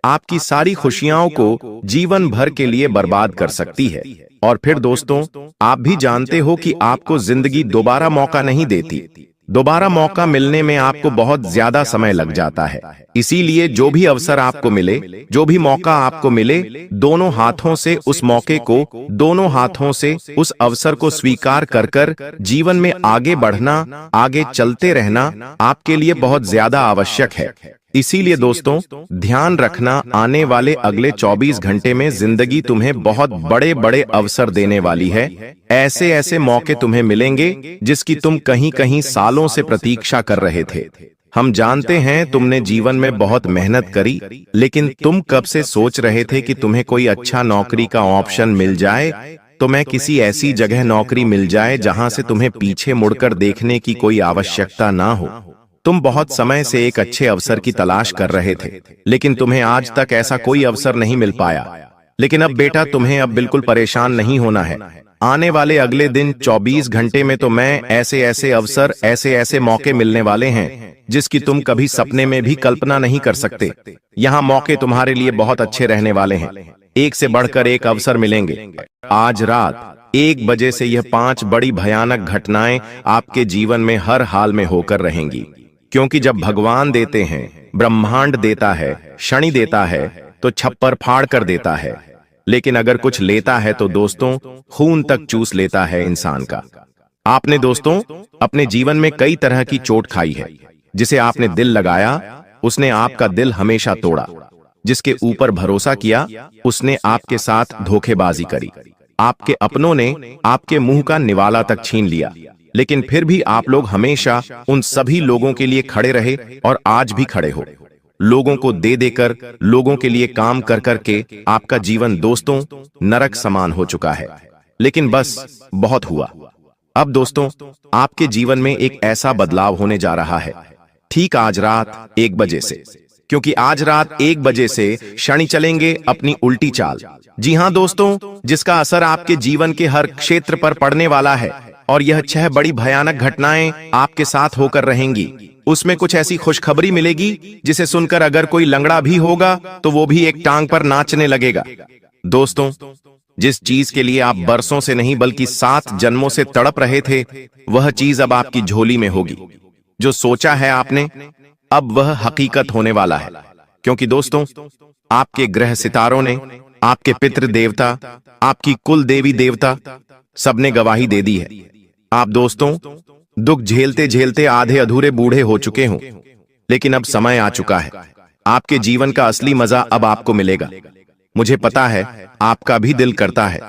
S1: आपकी सारी खुशियों को जीवन भर के लिए बर्बाद कर सकती है। और फिर दोस्तों, आप भी जानते हो कि आपको जिंदगी दोबारा मौका नहीं देती। दोबारा मौका मिलने में आपको बहुत ज्यादा समय लग जाता है। इसीलिए जो भी अवसर आपको मिले, जो भी मौका आपको मिले, दोनों हाथों से उस मौके को, दोनों हाथों से उस अवसर को स्वीकार कर जीवन में आगे बढ़ना, आगे चलते रहना आपके लिए बहुत ज्यादा आवश्यक है। इसीलिए दोस्तों, ध्यान रखना, आने वाले अगले 24 घंटे में जिंदगी तुम्हें बहुत बड़े बड़े अवसर देने वाली है। ऐसे ऐसे मौके तुम्हें मिलेंगे जिसकी तुम कहीं कहीं सालों से प्रतीक्षा कर रहे थे। हम जानते हैं तुमने जीवन में बहुत मेहनत करी, लेकिन तुम कब से सोच रहे थे कि तुम्हें कोई अच्छा नौकरी का ऑप्शन मिल जाए, तुम्हें किसी ऐसी जगह नौकरी मिल जाए जहां से तुम्हें पीछे मुड़कर देखने की कोई आवश्यकता ना हो। तुम बहुत समय से एक अच्छे अवसर की तलाश कर रहे थे, लेकिन तुम्हें आज तक ऐसा कोई अवसर नहीं मिल पाया। लेकिन अब बेटा, तुम्हें अब बिल्कुल परेशान नहीं होना है। आने वाले अगले दिन 24 घंटे में तो मैं ऐसे ऐसे अवसर, ऐसे ऐसे मौके मिलने वाले हैं जिसकी तुम कभी सपने में भी कल्पना नहीं कर सकते। यहाँ मौके तुम्हारे लिए बहुत अच्छे रहने वाले हैं। एक से बढ़कर एक अवसर मिलेंगे। आज रात 1 बजे से यह 5 बड़ी भयानक घटनाएं आपके जीवन में हर हाल में होकर रहेंगी। क्योंकि जब भगवान देते हैं, ब्रह्मांड देता है, शनि देता है, तो छप्पर फाड़ कर देता है। लेकिन अगर कुछ लेता है तो दोस्तों, खून तक चूस लेता है इंसान का। आपने दोस्तों अपने जीवन में कई तरह की चोट खाई है। जिसे आपने दिल लगाया, उसने आपका दिल हमेशा तोड़ा। जिसके ऊपर भरोसा किया, उसने आपके साथ धोखेबाजी करी। आपके अपनों ने आपके मुंह का निवाला तक छीन लिया, लेकिन फिर भी आप लोग हमेशा उन सभी लोगों के लिए खड़े रहे और आज भी खड़े हो। लोगों को दे देकर, लोगों के लिए काम कर करके आपका जीवन दोस्तों नरक समान हो चुका है। लेकिन बस बहुत हुआ। अब दोस्तों, आपके जीवन में एक ऐसा बदलाव होने जा रहा है, ठीक आज रात 1 बजे से। क्योंकि आज रात 1 बजे से शनि चलेंगे अपनी उल्टी चाल। जी हां दोस्तों, जिसका असर आपके जीवन के हर क्षेत्र पर पड़ने वाला है। और यह 6 बड़ी भयानक घटनाएं आपके साथ होकर रहेंगी। उसमें कुछ ऐसी खुशखबरी मिलेगी जिसे सुनकर अगर कोई लंगड़ा भी होगा तो वो भी एक टांग पर नाचने लगेगा। दोस्तों, जिस चीज के लिए आप बरसों से नहीं बल्कि 7 जन्मों से तड़प रहे थे, वह चीज अब आपकी झोली में होगी। जो सोचा है आपने, अब वह हकीकत होने वाला है। क्योंकि दोस्तों, आपके ग्रह सितारों ने, आपके पितृ देवता, आपकी कुल देवी देवता सबने गवाही दे दी है। आप दोस्तों दुख झेलते झेलते आधे अधूरे बूढ़े हो चुके हों, लेकिन अब समय आ चुका है। आपके जीवन का असली मजा अब आपको मिलेगा। मुझे पता है आपका भी दिल करता है,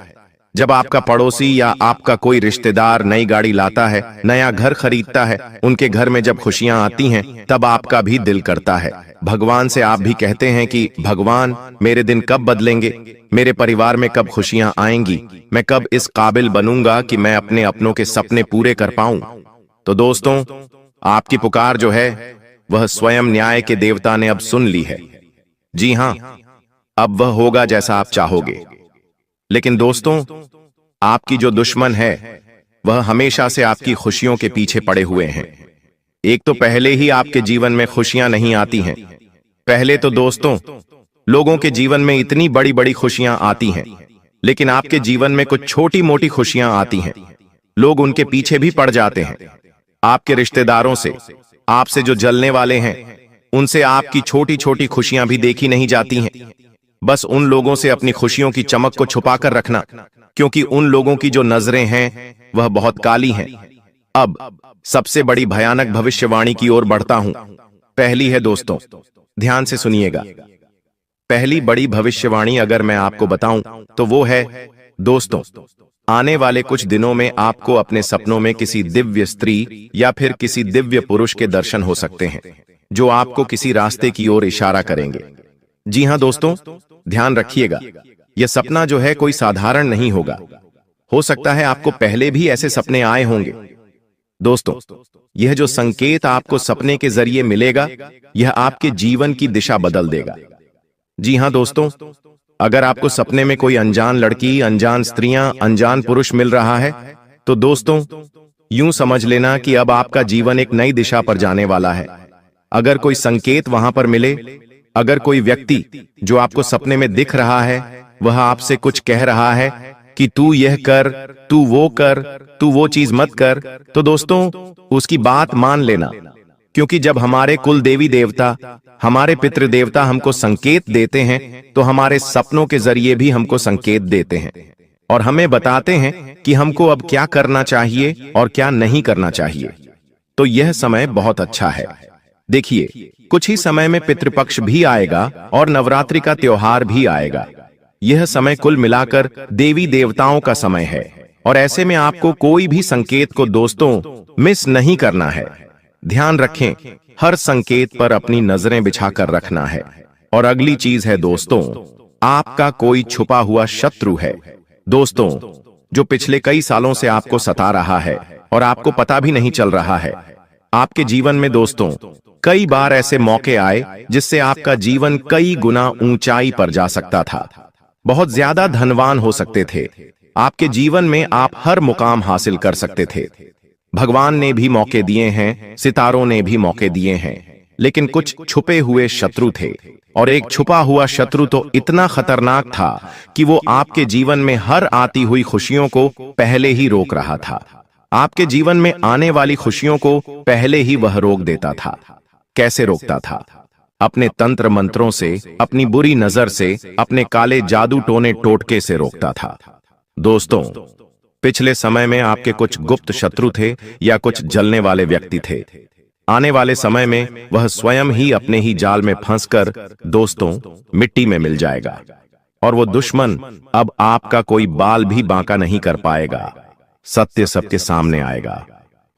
S1: जब आपका पड़ोसी या आपका कोई रिश्तेदार नई गाड़ी लाता है, नया घर खरीदता है, उनके घर में जब खुशियां आती हैं, तब आपका भी दिल करता है। भगवान से आप भी कहते हैं कि भगवान, मेरे दिन कब बदलेंगे, मेरे परिवार में कब खुशियां आएंगी, मैं कब इस काबिल बनूंगा कि मैं अपने अपनों के सपने पूरे कर पाऊं। तो दोस्तों, आपकी पुकार जो है वह स्वयं न्याय के देवता ने अब सुन ली है। जी हां, अब वह होगा जैसा आप चाहोगे। लेकिन दोस्तों, आपकी जो दुश्मन है वह हमेशा से आपकी खुशियों के पीछे पड़े हुए हैं। एक तो पहले ही आपके जीवन में खुशियां नहीं आती हैं। पहले तो दोस्तों लोगों के जीवन में इतनी बड़ी बड़ी खुशियां आती हैं, लेकिन आपके जीवन में कुछ छोटी मोटी खुशियां आती हैं। लोग उनके पीछे भी पड़ जाते हैं। आपके रिश्तेदारों से, आपसे जो जलने वाले हैं, उनसे आपकी छोटी छोटी खुशियां भी देखी नहीं जाती हैं। बस उन लोगों से अपनी खुशियों की चमक को छुपाकर रखना, क्योंकि उन लोगों की जो नजरें हैं वह बहुत काली हैं। अब सबसे बड़ी भयानक भविष्यवाणी की ओर बढ़ता हूं। पहली है दोस्तों, ध्यान से सुनिएगा। पहली बड़ी भविष्यवाणी अगर मैं आपको बताऊं तो वो है, दोस्तों, आने वाले कुछ दिनों में आपको अपने सपनों में किसी दिव्य स्त्री या फिर किसी दिव्य पुरुष के दर्शन हो सकते हैं, जो आपको किसी रास्ते की ओर इशारा करेंगे। जी हां दोस्तों, ध्यान रखिएगा, यह सपना जो है कोई साधारण नहीं होगा। हो सकता है आपको पहले भी ऐसे सपने आए होंगे। दोस्तों, यह जो संकेत आपको सपने के जरिए मिलेगा, यह आपके जीवन की दिशा बदल देगा। जी हां दोस्तों, अगर आपको सपने में कोई अनजान लड़की, अनजान स्त्रियां, अनजान पुरुष मिल रहा है, तो दोस्तों यूं समझ लेना कि अब आपका जीवन एक नई दिशा पर जाने वाला है। अगर कोई संकेत वहां पर मिले, अगर कोई व्यक्ति जो आपको सपने में दिख रहा है वह आपसे कुछ कह रहा है, कि तू यह कर, तू वो कर, तू वो चीज मत कर, तो दोस्तों उसकी बात मान लेना। क्योंकि जब हमारे कुल देवी देवता, हमारे पितृदेवता हमको संकेत देते हैं तो हमारे सपनों के जरिए भी हमको संकेत देते हैं और हमें बताते हैं कि हमको अब क्या करना चाहिए और क्या नहीं करना चाहिए। तो यह समय बहुत अच्छा है। देखिए, कुछ ही समय में पितृपक्ष भी आएगा और नवरात्रि का त्योहार भी आएगा। यह समय कुल मिलाकर देवी देवताओं का समय है और ऐसे में आपको कोई भी संकेत को दोस्तों मिस नहीं करना है। ध्यान रखें, हर संकेत पर अपनी नजरें बिछाकर रखना है। और अगली चीज है दोस्तों, आपका कोई छुपा हुआ शत्रु है दोस्तों, जो पिछले कई सालों से आपको सता रहा है और आपको पता भी नहीं चल रहा है। आपके जीवन में दोस्तों कई बार ऐसे मौके आए जिससे आपका जीवन कई गुना ऊंचाई पर जा सकता था। बहुत ज्यादा धनवान हो सकते थे। आपके जीवन में आप हर मुकाम हासिल कर सकते थे। भगवान ने भी मौके दिए हैं, सितारों ने भी मौके दिए हैं, लेकिन कुछ छुपे हुए शत्रु थे। और एक छुपा हुआ शत्रु तो इतना खतरनाक था कि वो आपके जीवन में हर आती हुई खुशियों को पहले ही रोक रहा था। आपके जीवन में आने वाली खुशियों को पहले ही वह रोक देता था। कैसे रोकता था? अपने तंत्र मंत्रों से, अपनी बुरी नजर से, अपने काले जादू टोने टोटके से रोकता था। दोस्तों, पिछले समय में आपके कुछ गुप्त शत्रु थे या कुछ जलने वाले व्यक्ति थे। आने वाले समय में वह स्वयं ही अपने ही जाल में फंसकर दोस्तों मिट्टी में मिल जाएगा और वो दुश्मन अब आपका कोई बाल भी बांका नहीं कर पाएगा। सत्य सबके सामने आएगा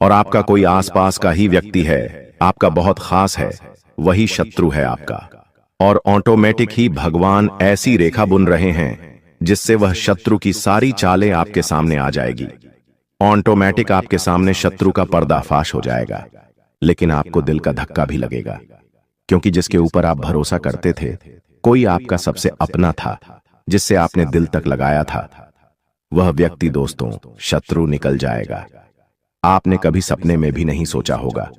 S1: और आपका कोई आसपास का ही व्यक्ति है, आपका बहुत खास है, वही शत्रु है आपका। और ऑटोमेटिक ही भगवान ऐसी रेखा बुन रहे हैं जिससे वह शत्रु की सारी चालें आपके सामने आ जाएगी। ऑटोमेटिक आपके सामने शत्रु का पर्दाफाश हो जाएगा। लेकिन आपको दिल का धक्का भी लगेगा, क्योंकि जिसके ऊपर आप भरोसा करते थे, कोई आपका सबसे अपना था, जिससे आपने दिल तक लगाया था, वह व्यक्ति दोस्तों शत्रु निकल जाएगा। आपने कभी सपने में भी नहीं सोचा होगा।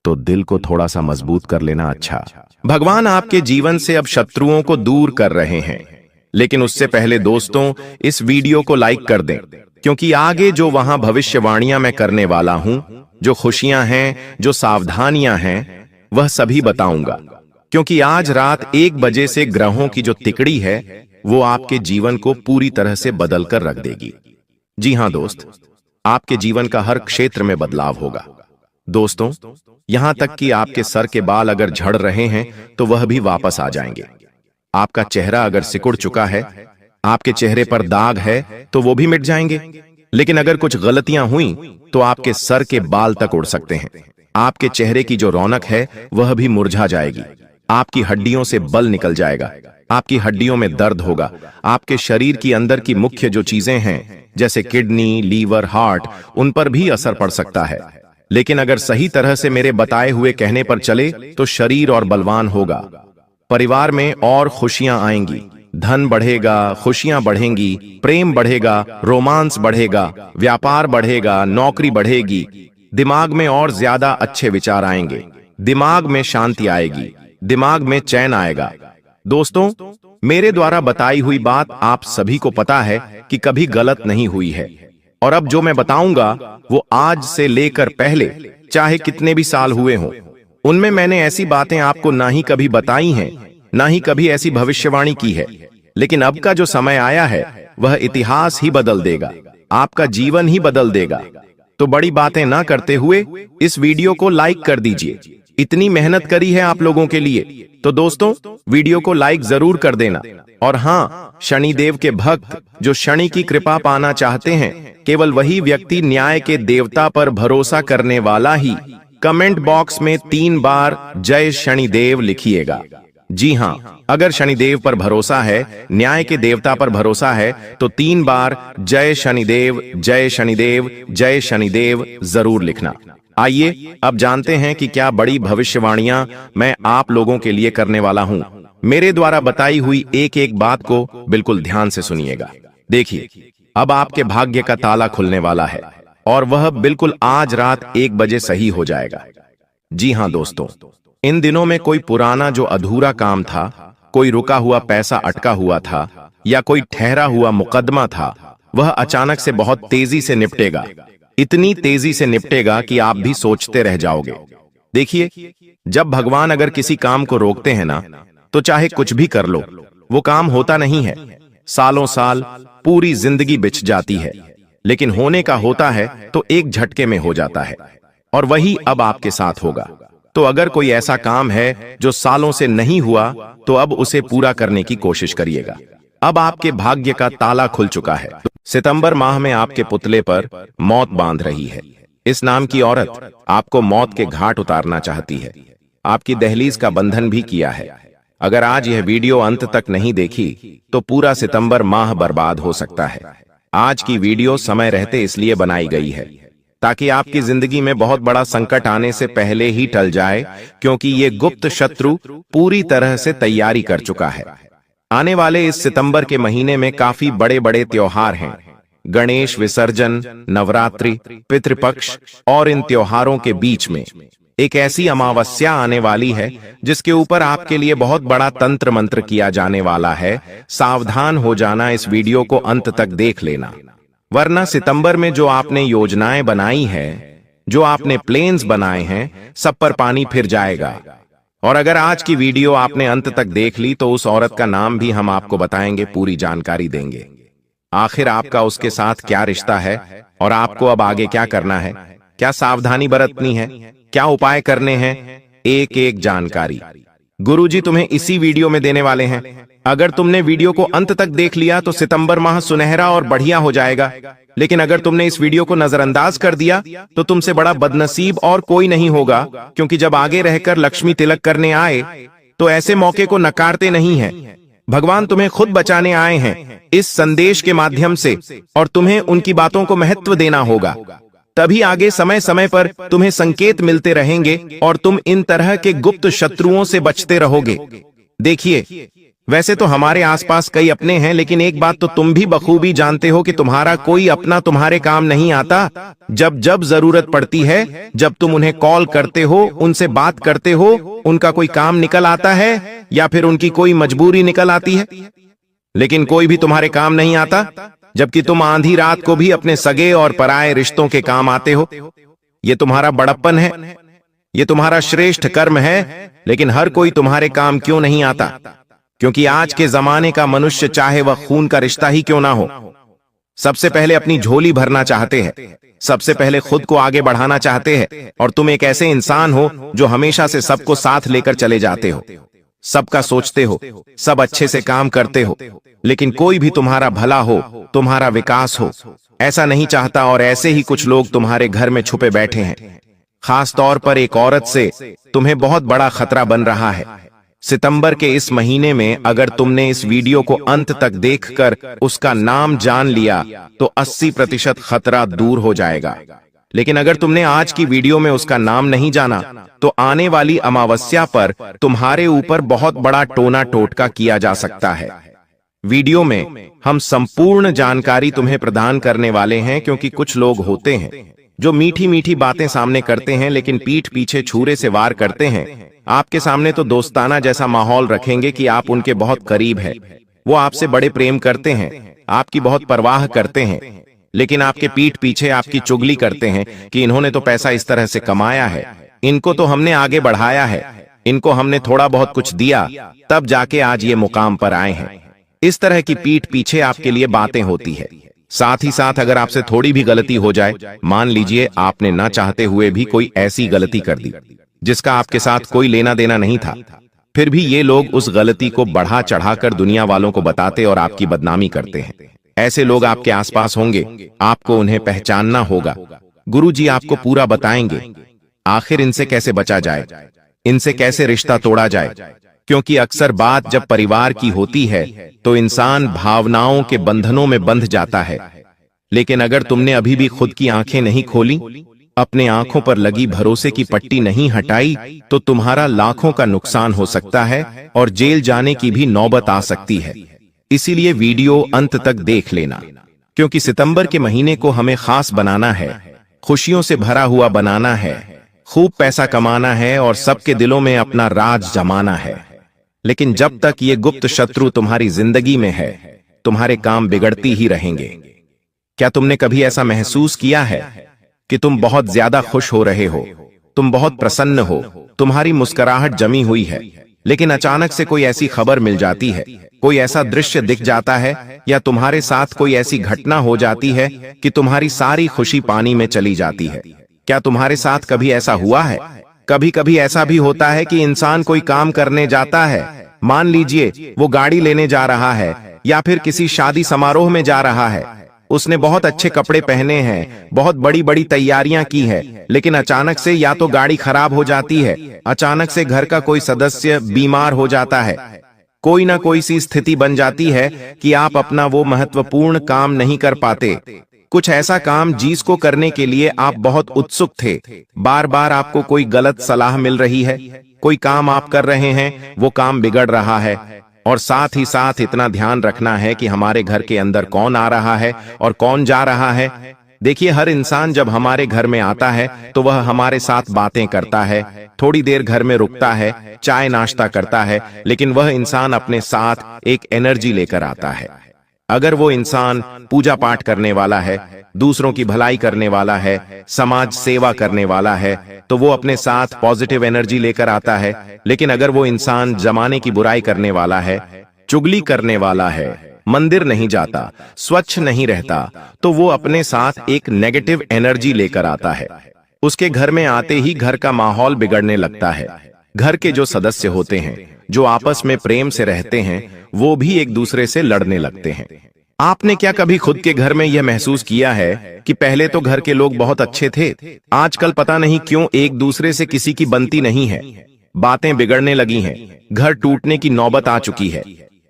S1: तो दिल को थोड़ा सा मजबूत कर लेना अच्छा। भगवान आपके जीवन से अब शत्रुओं को दूर कर रहे हैं। लेकिन उससे पहले दोस्तों इस वीडियो को लाइक कर दें, क्योंकि आगे जो वहां भविष्यवाणियां मैं करने वाला हूं, जो खुशियां हैं, जो सावधानियां हैं, वह सभी बताऊंगा। क्योंकि आज रात 1 बजे से ग्रहों की जो तिकड़ी है वो आपके जीवन को पूरी तरह से बदल कर रख देगी। जी हां दोस्त, आपके जीवन का हर क्षेत्र में बदलाव होगा। दोस्तों, यहां तक कि आपके सर के बाल अगर झड़ रहे हैं तो वह भी वापस आ जाएंगे। आपका चेहरा अगर सिकुड़ चुका है, आपके चेहरे पर दाग है, तो वो भी मिट जाएंगे। लेकिन अगर कुछ गलतियां हुई तो आपके सर के बाल तक उड़ सकते हैं। आपके चेहरे की जो रौनक है वह भी मुरझा जाएगी। आपकी हड्डियों से बल निकल जाएगा। आपकी हड्डियों में दर्द होगा। आपके शरीर की अंदर की मुख्य जो चीजें हैं, जैसे किडनी, लीवर, हार्ट, उन पर भी असर पड़ सकता है। लेकिन अगर सही तरह से मेरे बताए हुए कहने पर चले तो शरीर और बलवान होगा। परिवार में और खुशियां आएंगी, धन बढ़ेगा, खुशियां बढ़ेंगी, प्रेम बढ़ेगा, रोमांस बढ़ेगा, व्यापार बढ़ेगा, नौकरी बढ़ेगी, दिमाग में और ज्यादा अच्छे विचार आएंगे, दिमाग में शांति आएगी, दिमाग में चैन आएगा। दोस्तों, मेरे द्वारा बताई हुई बात आप सभी को पता है कि कभी गलत नहीं हुई है। और अब जो मैं बताऊंगा वो आज से लेकर पहले चाहे कितने भी साल हुए हों, उनमें मैंने ऐसी बातें आपको ना ही कभी बताई हैं, ना ही कभी ऐसी भविष्यवाणी की है। लेकिन अब का जो समय आया है वह इतिहास ही बदल देगा, आपका जीवन ही बदल देगा। तो बड़ी बातें ना करते हुए इस वीडियो को लाइक कर दीजिए। इतनी मेहनत करी है आप लोगों के लिए, तो दोस्तों वीडियो को लाइक जरूर कर देना। और हाँ, शनिदेव के भक्त जो शनि की कृपा पाना चाहते हैं, केवल वही व्यक्ति न्याय के देवता पर भरोसा करने वाला ही कमेंट बॉक्स में 3 बार जय शनिदेव लिखिएगा। जी हाँ, अगर शनिदेव पर भरोसा है, न्याय के देवता पर भरोसा है, तो 3 बार जय शनिदेव, जय शनिदेव, जय शनिदेव जरूर लिखना। आइए अब जानते हैं कि क्या बड़ी भविष्यवाणियां मैं आप लोगों के लिए करने वाला हूं। मेरे द्वारा बताई हुई एक एक बात को बिल्कुल ध्यान से सुनिएगा। देखिए, अब आपके भाग्य का ताला खुलने वाला है और वह बिल्कुल आज रात 1 बजे सही हो जाएगा। जी हां दोस्तों, इन दिनों में कोई पुराना जो अधूरा काम था, कोई रुका हुआ पैसा अटका हुआ था, या कोई ठहरा हुआ मुकदमा था, वह अचानक से बहुत तेजी से निपटेगा, इतनी तेजी से निपटेगा कि आप भी सोचते रह जाओगे। देखिए, जब भगवान अगर किसी काम को रोकते हैं ना, तो चाहे कुछ भी कर लो, वो काम होता नहीं है। सालों साल, पूरी जिंदगी बिछ जाती है, लेकिन होने का होता है तो एक झटके में हो जाता है। और वही अब आपके साथ होगा। तो अगर कोई ऐसा काम है जो सालों से नहीं हुआ, तो अब उसे पूरा करने की कोशिश करिएगा। अब आपके भाग्य का ताला खुल चुका है। सितंबर माह में आपके पुतले पर मौत बांध रही है। इस नाम की औरत आपको मौत के घाट उतारना चाहती है। आपकी दहलीज का बंधन भी किया है। अगर आज यह वीडियो अंत तक नहीं देखी तो पूरा सितंबर माह बर्बाद हो सकता है। आज की वीडियो समय रहते इसलिए बनाई गई है ताकि आपकी जिंदगी में बहुत बड़ा संकट आने से पहले ही टल जाए, क्योंकि ये गुप्त शत्रु पूरी तरह से तैयारी कर चुका है। आने वाले इस सितंबर के महीने में काफी बड़े बड़े त्योहार हैं। गणेश विसर्जन, नवरात्रि, पितृपक्ष, और इन त्योहारों के बीच में एक ऐसी अमावस्या आने वाली है जिसके ऊपर आपके लिए बहुत बड़ा तंत्र मंत्र किया जाने वाला है। सावधान हो जाना, इस वीडियो को अंत तक देख लेना, वरना सितंबर में जो आपने योजनाएं बनाई है, जो आपने प्लान्स बनाए हैं, सब पर पानी फिर जाएगा। और अगर आज की वीडियो आपने अंत तक देख ली तो उस औरत का नाम भी हम आपको बताएंगे, पूरी जानकारी देंगे। आखिर आपका उसके साथ क्या रिश्ता है और आपको अब आगे क्या करना है, क्या सावधानी बरतनी है, क्या उपाय करने हैं, एक एक जानकारी गुरुजी तुम्हें इसी वीडियो में देने वाले हैं। अगर तुमने वीडियो को अंत तक देख लिया तो सितंबर माह सुनहरा और बढ़िया हो जाएगा। लेकिन अगर तुमने इस वीडियो को नजरअंदाज कर दिया तो तुमसे बड़ा बदनसीब और कोई नहीं होगा, क्योंकि जब आगे रहकर लक्ष्मी तिलक करने आए तो ऐसे मौके को नकारते नहीं हैं। भगवान तुम्हें खुद बचाने आए हैं इस संदेश के माध्यम से, और तुम्हें उनकी बातों को महत्व देना होगा। तभी आगे समय समय पर तुम्हें संकेत मिलते रहेंगे और तुम इन तरह के गुप्त शत्रुओं से बचते रहोगे। देखिए, वैसे तो हमारे आसपास कई अपने हैं, लेकिन एक बात तो तुम भी बखूबी जानते हो कि तुम्हारा कोई अपना तुम्हारे काम नहीं आता। जब जब जरूरत पड़ती है, जब तुम उन्हें कॉल करते हो, उनसे बात करते हो, उनका कोई काम निकल आता है या फिर उनकी कोई मजबूरी निकल आती है, लेकिन कोई भी तुम्हारे काम नहीं आता। जबकि तुम आधी रात को भी अपने सगे और पराये रिश्तों के काम आते हो। ये तुम्हारा बड़प्पन है, ये तुम्हारा श्रेष्ठ कर्म है। लेकिन हर कोई तुम्हारे काम क्यों नहीं आता? क्योंकि आज के जमाने का मनुष्य, चाहे वह खून का रिश्ता ही क्यों ना हो, सबसे पहले अपनी झोली भरना चाहते हैं, सबसे पहले खुद को आगे बढ़ाना चाहते हैं। और तुम एक ऐसे इंसान हो जो हमेशा से सबको साथ लेकर चले जाते हो, सबका सोचते हो, सब अच्छे से काम करते हो, लेकिन कोई भी तुम्हारा भला हो, तुम्हारा विकास हो, ऐसा नहीं चाहता। और ऐसे ही कुछ लोग तुम्हारे घर में छुपे बैठे हैं। खास तौर पर एक औरत से तुम्हें बहुत बड़ा खतरा बन रहा है। सितंबर के इस महीने में अगर तुमने इस वीडियो को अंत तक देखकर उसका नाम जान लिया तो 80% खतरा दूर हो जाएगा। लेकिन अगर तुमने आज की वीडियो में उसका नाम नहीं जाना तो आने वाली अमावस्या पर तुम्हारे ऊपर बहुत बड़ा टोना टोटका किया जा सकता है। वीडियो में हम संपूर्ण जानकारी तुम्हें प्रदान करने वाले हैं, क्योंकि कुछ लोग होते हैं जो मीठी मीठी बातें सामने करते हैं लेकिन पीठ पीछे छुरे से वार करते हैं। आपके सामने तो दोस्ताना जैसा माहौल रखेंगे कि आप उनके बहुत करीब हैं, वो आपसे बड़े प्रेम करते हैं, आपकी बहुत परवाह करते हैं, लेकिन आपके पीठ पीछे आपकी चुगली करते हैं कि इन्होंने तो पैसा इस तरह से कमाया है, इनको तो हमने आगे बढ़ाया है, इनको हमने थोड़ा बहुत कुछ दिया, तब जाके आज ये मुकाम पर आए हैं। इस तरह की पीठ पीछे आपके लिए बातें होती है। साथ ही साथ अगर आपसे थोड़ी भी गलती हो जाए, मान लीजिए आपने ना चाहते हुए भी कोई ऐसी गलती कर दी जिसका आपके साथ कोई लेना देना नहीं था, फिर भी ये लोग उस गलती को बढ़ा चढ़ाकर दुनिया वालों को बताते और आपकी बदनामी करते हैं। ऐसे लोग आपके आसपास होंगे, आपको उन्हें पहचानना होगा। गुरुजी आपको पूरा बताएंगे आखिर इनसे कैसे बचा जाए, इनसे कैसे रिश्ता तोड़ा जाए। क्योंकि अक्सर बात जब परिवार की होती है तो इंसान भावनाओं के बंधनों में बंध जाता है। लेकिन अगर तुमने अभी भी खुद की आंखें नहीं खोली, अपने आंखों पर लगी भरोसे की पट्टी नहीं हटाई, तो तुम्हारा लाखों का नुकसान हो सकता है और जेल जाने की भी नौबत आ सकती है। इसीलिए वीडियो अंत तक देख लेना, क्योंकि सितंबर के महीने को हमें खास बनाना है, खुशियों से भरा हुआ बनाना है, खूब पैसा कमाना है और सबके दिलों में अपना राज जमाना है। लेकिन जब तक ये गुप्त शत्रु तुम्हारी जिंदगी में है, तुम्हारे काम बिगड़ती ही रहेंगे। क्या तुमने कभी ऐसा महसूस किया है कि तुम बहुत ज्यादा खुश हो रहे हो, तुम बहुत प्रसन्न हो, तुम्हारी मुस्कुराहट जमी हुई है, लेकिन अचानक से कोई ऐसी खबर मिल जाती है, कोई ऐसा दृश्य दिख जाता है, या तुम्हारे साथ कोई ऐसी घटना हो जाती है कि तुम्हारी सारी खुशी पानी में चली जाती है। क्या तुम्हारे साथ कभी ऐसा हुआ है? कभी कभी ऐसा भी होता है कि इंसान कोई काम करने जाता है, मान लीजिए वो गाड़ी लेने जा रहा है या फिर किसी शादी समारोह में जा रहा है, उसने बहुत अच्छे कपड़े पहने हैं, बहुत बड़ी बड़ी तैयारियां की है, लेकिन अचानक से या तो गाड़ी खराब हो जाती है, अचानक से घर का कोई सदस्य बीमार हो जाता है, कोई ना कोई सी स्थिति बन जाती है कि आप अपना वो महत्वपूर्ण काम नहीं कर पाते। कुछ ऐसा काम जिसको करने के लिए आप बहुत उत्सुक थे, बार बार आपको कोई गलत सलाह मिल रही है, कोई काम आप कर रहे हैं, वो काम बिगड़ रहा है, और साथ ही साथ इतना ध्यान रखना है कि हमारे घर के अंदर कौन आ रहा है और कौन जा रहा है। देखिए, हर इंसान जब हमारे घर में आता है तो वह हमारे साथ बातें करता है, थोड़ी देर घर में रुकता है, चाय नाश्ता करता है, लेकिन वह इंसान अपने साथ एक एनर्जी लेकर आता है। अगर वो इंसान पूजा पाठ करने वाला है, दूसरों की भलाई करने वाला है, समाज सेवा करने वाला है, तो वो अपने साथ पॉजिटिव एनर्जी लेकर आता है। लेकिन अगर वो इंसान जमाने की बुराई करने वाला है, चुगली करने वाला है, मंदिर नहीं जाता, स्वच्छ नहीं रहता, तो वो अपने साथ एक नेगेटिव एनर्जी लेकर आता है। उसके घर में आते ही घर का माहौल बिगड़ने लगता है। घर के जो सदस्य होते हैं, जो आपस में प्रेम से रहते हैं, वो भी एक दूसरे से लड़ने लगते हैं। आपने क्या कभी खुद के घर में यह महसूस किया है कि पहले तो घर के लोग बहुत अच्छे थे, आजकल पता नहीं क्यों एक दूसरे से किसी की बनती नहीं है, बातें बिगड़ने लगी हैं, घर टूटने की नौबत आ चुकी है,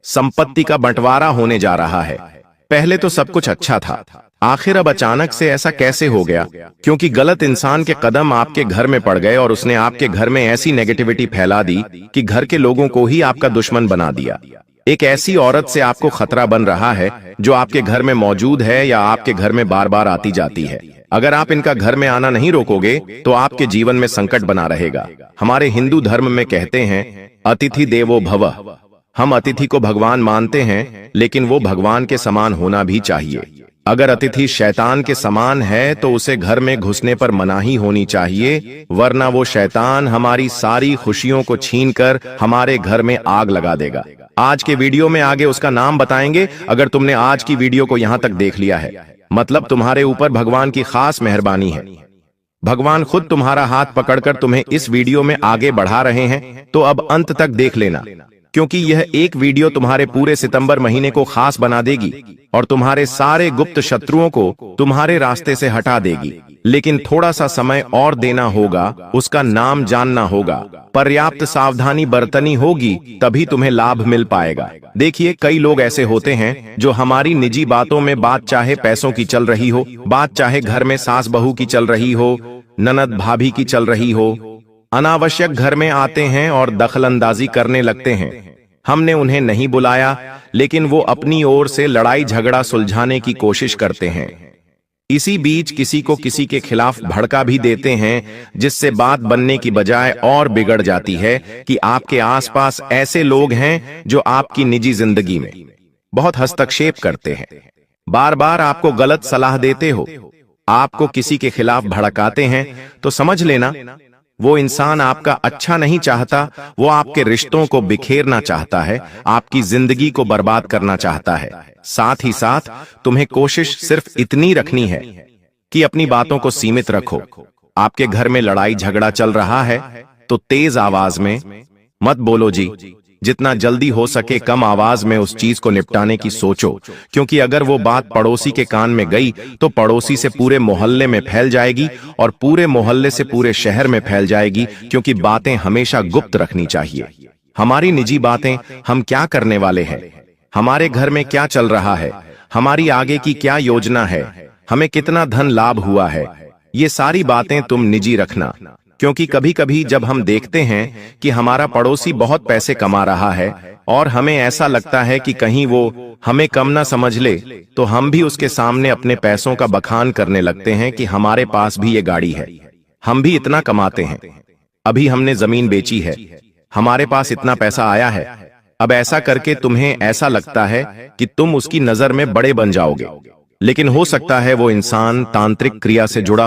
S1: संपत्ति का बंटवारा होने जा रहा है। पहले तो सब कुछ अच्छा था, आखिर अब अचानक से ऐसा कैसे हो गया? क्योंकि गलत इंसान के कदम आपके घर में पड़ गए और उसने आपके घर में ऐसी नेगेटिविटी फैला दी कि घर के लोगों को ही आपका दुश्मन बना दिया। एक ऐसी औरत से आपको खतरा बन रहा है जो आपके घर में मौजूद है या आपके घर में बार बार आती जाती है। अगर आप इनका घर में आना नहीं रोकोगे तो आपके जीवन में संकट बना रहेगा। हमारे हिंदू धर्म में कहते हैं, अतिथि देवो भव। हम अतिथि को भगवान मानते हैं, लेकिन वो भगवान के समान होना भी चाहिए। अगर अतिथि शैतान के समान है तो उसे घर में घुसने पर मनाही होनी चाहिए, वरना वो शैतान हमारी सारी खुशियों को छीनकर हमारे घर में आग लगा देगा। आज के वीडियो में आगे उसका नाम बताएंगे। अगर तुमने आज की वीडियो को यहां तक देख लिया है, मतलब तुम्हारे ऊपर भगवान की खास मेहरबानी है। भगवान खुद तुम्हारा हाथ पकड़कर तुम्हें इस वीडियो में आगे बढ़ा रहे हैं, तो अब अंत तक देख लेना, क्योंकि यह एक वीडियो तुम्हारे पूरे सितंबर महीने को खास बना देगी और तुम्हारे सारे गुप्त शत्रुओं को तुम्हारे रास्ते से हटा देगी। लेकिन थोड़ा सा समय और देना होगा, उसका नाम जानना होगा, पर्याप्त सावधानी बरतनी होगी, तभी तुम्हें लाभ मिल पाएगा। देखिए, कई लोग ऐसे होते हैं जो हमारी निजी बातों में, बात चाहे पैसों की चल रही हो, बात चाहे घर में सास बहू की चल रही हो, ननद भाभी की चल रही हो, अनावश्यक घर में आते हैं और दखलंदाजी करने लगते हैं। हमने उन्हें नहीं बुलाया, लेकिन वो अपनी ओर से लड़ाई झगड़ा सुलझाने की कोशिश करते हैं। इसी बीच किसी को किसी के खिलाफ भड़का भी देते हैं, जिससे बात बनने की बजाय और बिगड़ जाती है कि आपके आसपास ऐसे लोग हैं जो आपकी निजी जिंदगी में बहुत हस्तक्षेप करते हैं, बार बार आपको गलत सलाह देते हो, आपको किसी के खिलाफ भड़काते हैं, तो समझ लेना वो इंसान आपका अच्छा नहीं चाहता, वो आपके रिश्तों को बिखेरना चाहता है, आपकी जिंदगी को बर्बाद करना चाहता है। साथ ही साथ तुम्हें कोशिश सिर्फ इतनी रखनी है कि अपनी बातों को सीमित रखो। आपके घर में लड़ाई झगड़ा चल रहा है तो तेज आवाज में मत बोलो जी, जितना जल्दी हो सके कम आवाज में उस चीज को निपटाने की सोचो, क्योंकि अगर वो बात पड़ोसी के कान में गई तो पड़ोसी से पूरे मोहल्ले में फैल जाएगी और पूरे मोहल्ले से पूरे शहर में फैल जाएगी, क्योंकि बातें हमेशा गुप्त रखनी चाहिए। हमारी निजी बातें, हम क्या करने वाले हैं, हमारे घर में क्या चल रहा है, हमारी आगे की क्या योजना है, हमें कितना धन लाभ हुआ है, ये सारी बातें तुम निजी रखना। क्योंकि कभी कभी जब हम देखते हैं कि हमारा पड़ोसी बहुत पैसे कमा रहा है और हमें ऐसा लगता है कि कहीं वो हमें कम ना समझ ले, तो हम भी उसके सामने अपने पैसों का बखान करने लगते हैं कि हमारे पास भी ये गाड़ी है, हम भी इतना कमाते हैं, अभी हमने जमीन बेची है, हमारे पास इतना पैसा आया है। अब ऐसा करके तुम्हें ऐसा लगता है कि तुम उसकी नजर में बड़े बन जाओगे। लेकिन हो सकता है वो इंसान तांत्रिक क्रिया से जुड़ा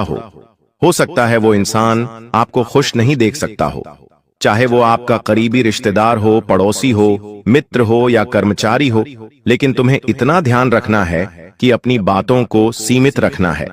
S1: हो सकता है वो इंसान आपको खुश नहीं देख सकता हो, चाहे वो आपका करीबी रिश्तेदार हो, पड़ोसी हो, मित्र हो या कर्मचारी हो। लेकिन तुम्हें इतना ध्यान रखना है कि अपनी बातों को सीमित रखना है।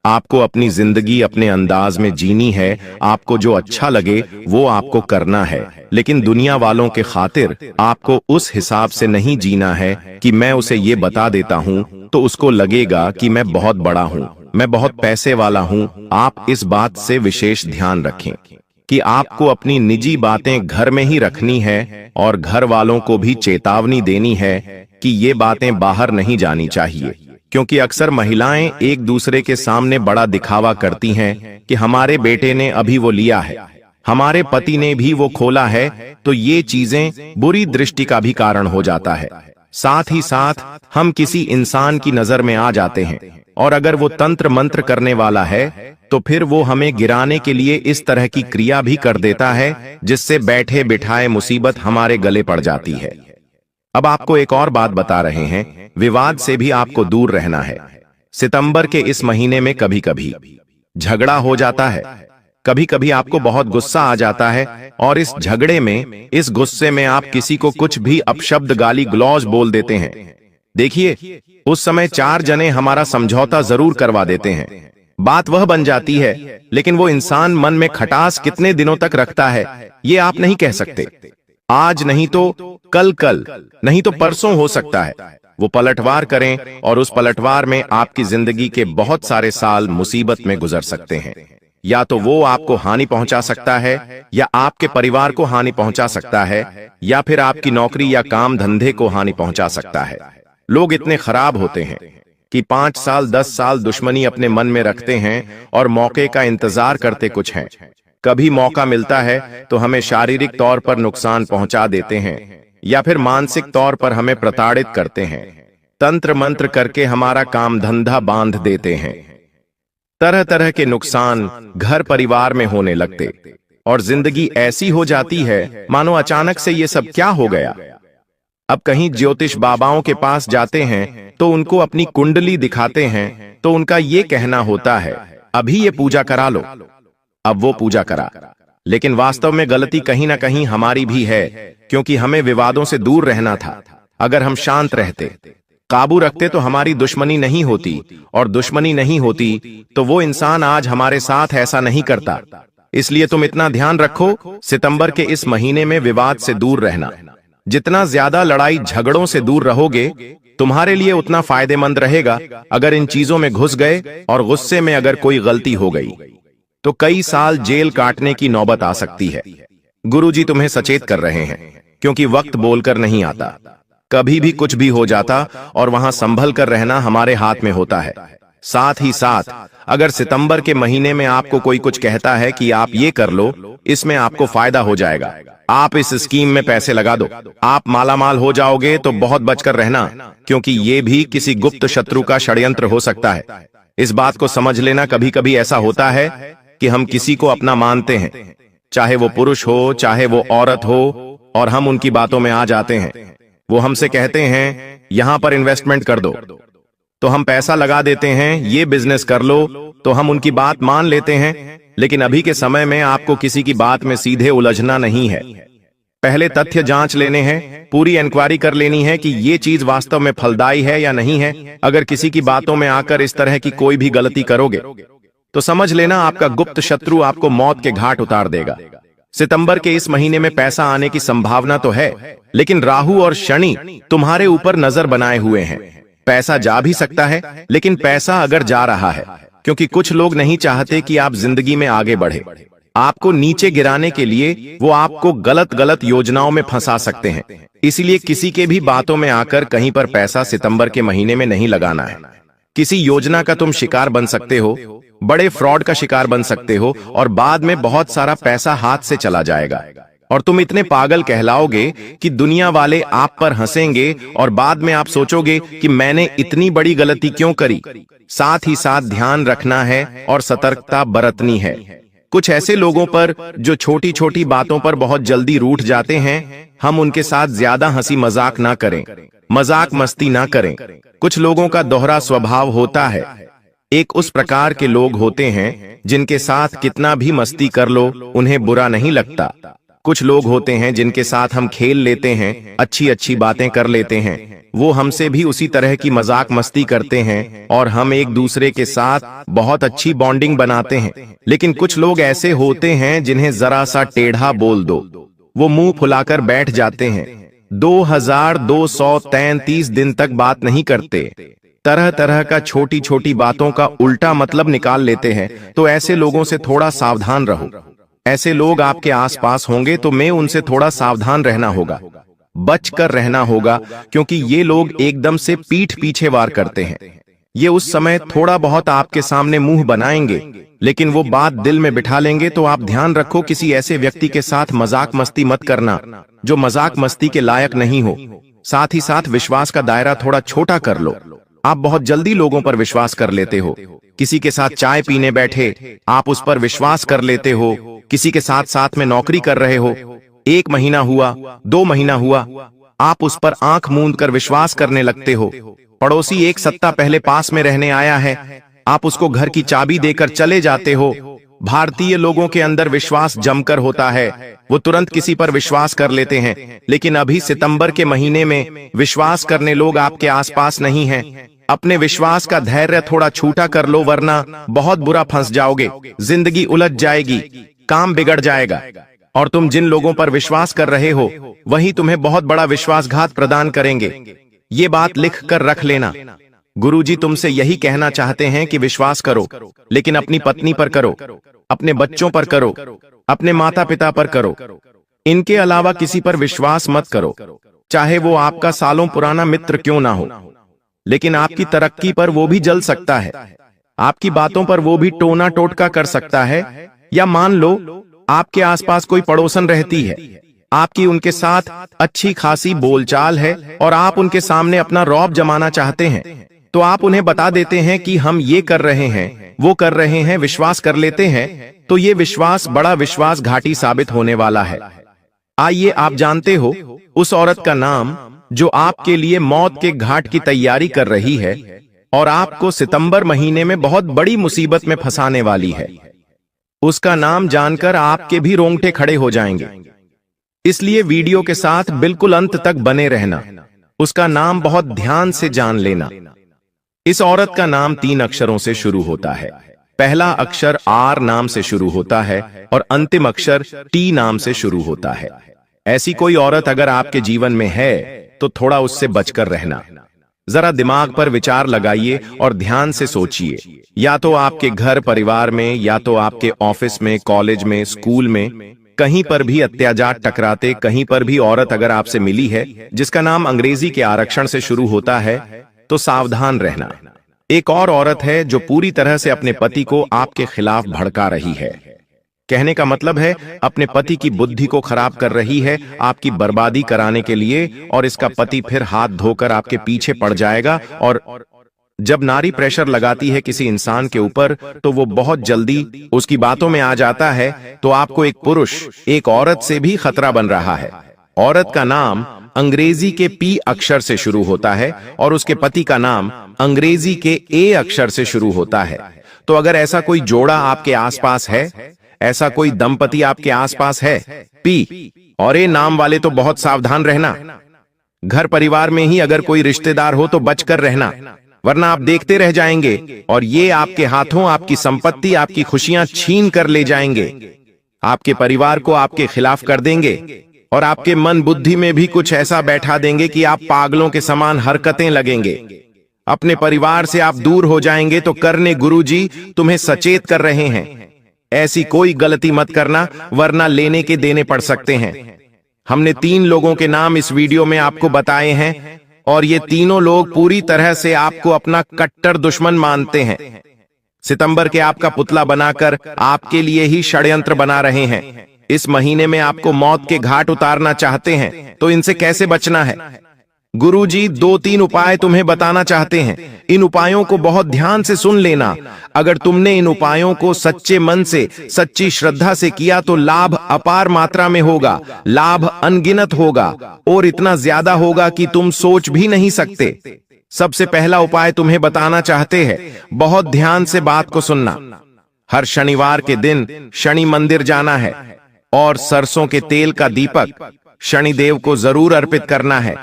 S1: आपको अपनी जिंदगी अपने अंदाज में जीनी है, आपको जो अच्छा लगे वो आपको करना है, लेकिन दुनिया वालों के खातिर आपको उस हिसाब से नहीं जीना है कि मैं उसे ये बता देता हूँ तो उसको लगेगा कि मैं बहुत बड़ा हूँ, मैं बहुत पैसे वाला हूँ। आप इस बात से विशेष ध्यान रखें कि आपको अपनी निजी बातें घर में ही रखनी है और घर वालों को भी चेतावनी देनी है कि ये बातें बाहर नहीं जानी चाहिए, क्योंकि अक्सर महिलाएं एक दूसरे के सामने बड़ा दिखावा करती हैं कि हमारे बेटे ने अभी वो लिया है, हमारे पति ने भी वो खोला है, तो ये चीजें बुरी दृष्टि का भी कारण हो जाता है। साथ ही साथ हम किसी इंसान की नजर में आ जाते हैं और अगर वो तंत्र मंत्र करने वाला है तो फिर वो हमें गिराने के लिए इस तरह की क्रिया भी कर देता है, जिससे बैठे बिठाए मुसीबत हमारे गले पड़ जाती है। अब आपको एक और बात बता रहे हैं, विवाद से भी आपको दूर रहना है। सितंबर के इस महीने में कभी कभी झगड़ा हो जाता है, कभी कभी आपको बहुत गुस्सा आ जाता है और इस झगड़े में, इस गुस्से में आप किसी को कुछ भी अपशब्द गाली गलौज बोल देते हैं। देखिए, उस समय 4 जने हमारा समझौता जरूर करवा देते हैं, बात वह बन जाती है, लेकिन वो इंसान मन में खटास कितने दिनों तक रखता है ये आप नहीं कह सकते। आज नहीं तो कल नहीं तो परसों हो सकता है वो पलटवार करें और उस पलटवार में आपकी जिंदगी के बहुत सारे साल मुसीबत में गुजर सकते हैं। या तो वो आपको हानि पहुंचा सकता है या आपके परिवार को हानि पहुंचा सकता है या फिर आपकी नौकरी या काम धंधे को हानि पहुंचा सकता है। लोग इतने खराब होते हैं कि 5 साल 10 साल दुश्मनी अपने मन में रखते हैं और मौके का इंतजार करते कुछ हैं। कभी मौका मिलता है तो हमें शारीरिक तौर पर नुकसान पहुंचा देते हैं या फिर मानसिक तौर पर हमें प्रताड़ित करते हैं, तंत्र मंत्र करके हमारा काम धंधा बांध देते हैं। तरह तरह के नुकसान घर परिवार में होने लगते और जिंदगी ऐसी हो जाती है मानो अचानक से ये सब क्या हो गया। अब कहीं ज्योतिष बाबाओं के पास जाते हैं तो उनको अपनी कुंडली दिखाते हैं तो उनका ये कहना होता है, अभी ये पूजा करा लो। अब वो पूजा करा, लेकिन वास्तव में गलती कहीं ना कहीं हमारी भी है, क्योंकि हमें विवादों से दूर रहना था। अगर हम शांत रहते, काबू रखते तो हमारी दुश्मनी नहीं होती, और दुश्मनी नहीं होती तो वो इंसान आज हमारे साथ ऐसा नहीं करता। इसलिए तुम इतना ध्यान रखो, सितंबर के इस महीने में विवाद से दूर रहना। जितना ज्यादा लड़ाई झगड़ों से दूर रहोगे तुम्हारे लिए उतना फायदेमंद रहेगा। अगर इन चीजों में घुस गए और गुस्से में अगर कोई गलती हो गई तो कई साल जेल काटने की नौबत आ सकती है। गुरुजी तुम्हें सचेत कर रहे हैं, क्योंकि वक्त बोलकर नहीं आता, कभी भी कुछ भी हो जाता और वहां संभल कर रहना हमारे हाथ में होता है। साथ ही साथ अगर सितंबर के महीने में आपको कोई कुछ कहता है कि आप ये कर लो, इसमें आपको फायदा हो जाएगा, आप इस स्कीम में पैसे लगा दो, आप मालामाल हो जाओगे, तो बहुत बचकर रहना, क्योंकि ये भी किसी गुप्त शत्रु का षड्यंत्र हो सकता है। इस बात को समझ लेना, कभी कभी ऐसा होता है कि हम किसी को अपना मानते हैं, चाहे वो पुरुष हो चाहे वो औरत हो, और हम उनकी बातों में आ जाते हैं। वो हमसे कहते हैं यहां पर इन्वेस्टमेंट कर दो, तो हम पैसा लगा देते हैं, ये बिजनेस कर लो, तो हम उनकी बात मान लेते हैं। लेकिन अभी के समय में आपको किसी की बात में सीधे उलझना नहीं है, पहले तथ्य जांच लेने हैं, पूरी इंक्वायरी कर लेनी है कि ये चीज वास्तव में फलदायी है या नहीं है। अगर किसी की बातों में आकर इस तरह की कोई भी गलती करोगे तो समझ लेना आपका गुप्त शत्रु आपको मौत के घाट उतार देगा। सितंबर के इस महीने में पैसा आने की संभावना तो है, लेकिन राहु और शनि तुम्हारे ऊपर नजर बनाए हुए हैं। पैसा जा भी सकता है, लेकिन पैसा अगर जा रहा है, क्योंकि कुछ लोग नहीं चाहते कि आप जिंदगी में आगे बढ़े, आपको नीचे गिराने के लिए वो आपको गलत गलत योजनाओं में फंसा सकते हैं। इसलिए किसी के भी बातों में आकर कहीं पर पैसा सितंबर के महीने में नहीं लगाना है। किसी योजना का तुम शिकार बन सकते हो, बड़े फ्रॉड का शिकार बन सकते हो, और बाद में बहुत सारा पैसा हाथ से चला जाएगा और तुम इतने पागल कहलाओगे कि दुनिया वाले आप पर हंसेंगे और बाद में आप सोचोगे कि मैंने इतनी बड़ी गलती क्यों करी। साथ ही साथ ध्यान रखना है और सतर्कता बरतनी है। कुछ ऐसे लोगों पर जो छोटी छोटी बातों पर बहुत जल्दी रूठ जाते हैं, हम उनके साथ ज्यादा हंसी मजाक ना करें, मजाक मस्ती ना करें। कुछ लोगों का दोहरा स्वभाव होता है। एक उस प्रकार के लोग होते हैं जिनके साथ कितना भी मस्ती कर लो उन्हें बुरा नहीं लगता। कुछ लोग होते हैं जिनके साथ हम खेल लेते हैं, अच्छी अच्छी बातें कर लेते हैं, वो हमसे भी उसी तरह की मजाक मस्ती करते हैं और हम एक दूसरे के साथ बहुत अच्छी बॉन्डिंग बनाते हैं। लेकिन कुछ लोग ऐसे होते हैं जिन्हें जरा सा टेढ़ा बोल दो, वो मुंह फुलाकर बैठ जाते हैं, 2233 दिन तक बात नहीं करते, तरह तरह का छोटी छोटी बातों का उल्टा मतलब निकाल लेते हैं। तो ऐसे लोगों से थोड़ा सावधान रहो। ऐसे लोग आपके आसपास होंगे तो मैं उनसे थोड़ा सावधान रहना होगा, बचकर रहना होगा, क्योंकि ये लोग एकदम से पीठ पीछे वार करते हैं। ये उस समय थोड़ा बहुत आपके सामने मुंह बनाएंगे, लेकिन वो बात दिल में बिठा लेंगे। तो आप ध्यान रखो, किसी ऐसे व्यक्ति के साथ मजाक मस्ती मत करना जो मजाक मस्ती के लायक नहीं हो। साथ ही साथ विश्वास का दायरा थोड़ा छोटा कर लो। आप बहुत जल्दी लोगों पर विश्वास कर लेते हो। किसी के साथ चाय पीने बैठे, आप उस पर विश्वास कर लेते हो। किसी के साथ साथ में नौकरी कर रहे हो, 1 महीना हुआ, 2 महीना हुआ, आप उस पर आंख मूंद कर विश्वास करने लगते हो। पड़ोसी 1 सप्ताह पहले पास में रहने आया है, आप उसको घर की चाबी देकर चले जाते हो। भारतीय लोगों के अंदर विश्वास जमकर होता है, वो तुरंत किसी पर विश्वास कर लेते हैं। लेकिन अभी सितंबर के महीने में विश्वास करने लोग आपके आसपास नहीं हैं। अपने विश्वास का धैर्य थोड़ा छूटा कर लो, वरना बहुत बुरा फंस जाओगे। जिंदगी उलझ जाएगी, काम बिगड़ जाएगा, और तुम जिन लोगों पर विश्वास कर रहे हो वही तुम्हें बहुत बड़ा विश्वासघात प्रदान करेंगे। ये बात लिख कर रख लेना। गुरुजी तुमसे यही कहना चाहते हैं कि विश्वास करो, लेकिन अपनी पत्नी पर करो, अपने बच्चों पर करो, अपने माता पिता पर करो। इनके अलावा किसी पर विश्वास मत करो, चाहे वो आपका सालों पुराना मित्र क्यों ना हो। लेकिन आपकी तरक्की पर वो भी जल सकता है, आपकी बातों पर वो भी टोना टोटका कर सकता है। या मान लो आपके आसपास कोई पड़ोसन रहती है, आपकी उनके साथ अच्छी खासी बोलचाल है और आप उनके सामने अपना रौब जमाना चाहते हैं, तो आप उन्हें बता देते हैं कि हम ये कर रहे हैं, वो कर रहे हैं, विश्वास कर लेते हैं। तो ये विश्वास बड़ा विश्वासघाती साबित होने वाला है। आइए, आप जानते हो उस औरत का नाम जो आपके लिए मौत के घाट की तैयारी कर रही है और आपको सितंबर महीने में बहुत बड़ी मुसीबत में फंसाने वाली है। उसका नाम जानकर आपके भी रोंगटे खड़े हो जाएंगे, इसलिए वीडियो के साथ बिल्कुल अंत तक बने रहना। उसका नाम बहुत ध्यान से जान लेना। इस औरत का नाम 3 अक्षरों से शुरू होता है। पहला अक्षर आर नाम से शुरू होता है और अंतिम अक्षर टी नाम से शुरू होता है। ऐसी कोई औरत अगर आपके जीवन में है तो थोड़ा उससे बचकर रहना। जरा दिमाग पर विचार लगाइए और ध्यान से सोचिए। या तो आपके घर परिवार में, या तो आपके ऑफिस में, कॉलेज में, स्कूल में, कहीं पर भी अत्याचार टकराते, कहीं पर भी औरत अगर आपसे मिली है जिसका नाम अंग्रेजी के अक्षर से शुरू होता है, तो सावधान रहना। एक और औरत है जो पूरी तरह से अपने पति को आपके खिलाफ भड़का रही है। कहने का मतलब है अपने पति की बुद्धि को खराब कर रही है आपकी बर्बादी कराने के लिए, और इसका पति फिर हाथ धोकर आपके पीछे पड़ जाएगा। और जब नारी प्रेशर लगाती है किसी इंसान के ऊपर तो वो बहुत जल्दी उसकी बातों में आ जाता है। तो आपको एक पुरुष एक औरत से भी खतरा बन रहा है। औरत का नाम अंग्रेजी के पी अक्षर से शुरू होता है और उसके पति का नाम अंग्रेजी के ए अक्षर से शुरू होता है। तो अगर ऐसा कोई जोड़ा आपके आसपास है, ऐसा कोई दंपति आपके आसपास है, पी और ए नाम वाले, तो बहुत सावधान रहना। घर परिवार में ही अगर कोई रिश्तेदार हो तो बचकर रहना, वरना आप देखते रह जाएंगे और ये आपके हाथों आपकी संपत्ति, आपकी खुशियां छीन कर ले जाएंगे। आपके परिवार को आपके खिलाफ कर देंगे और आपके मन बुद्धि में भी कुछ ऐसा बैठा देंगे कि आप पागलों के समान हरकतें लगेंगे। अपने परिवार से आप दूर हो जाएंगे। तो करने गुरुजी तुम्हें सचेत कर रहे हैं, ऐसी कोई गलती मत करना, वरना लेने के देने पड़ सकते हैं। हमने 3 लोगों के नाम इस वीडियो में आपको बताए हैं और ये तीनों लोग पूरी तरह से आपको अपना कट्टर दुश्मन मानते हैं। सितंबर के आपका पुतला बनाकर आपके लिए ही षड्यंत्र बना रहे हैं। इस महीने में आपको मौत के घाट उतारना चाहते हैं। तो इनसे कैसे बचना है? गुरुजी 2-3 उपाय तुम्हें बताना चाहते हैं। इन उपायों को बहुत ध्यान से सुन लेना। अगर तुमने इन उपायों को सच्चे मन से, सच्ची श्रद्धा से किया तो लाभ अपार मात्रा में होगा, लाभ अनगिनत होगा और इतना ज्यादा होगा कि तुम सोच भी नहीं सकते। सबसे पहला उपाय तुम्हें बताना चाहते हैं, बहुत ध्यान से बात को सुनना। हर शनिवार के दिन शनि मंदिर जाना है और सरसों के तेल का दीपक शनिदेव को जरूर अर्पित करना है।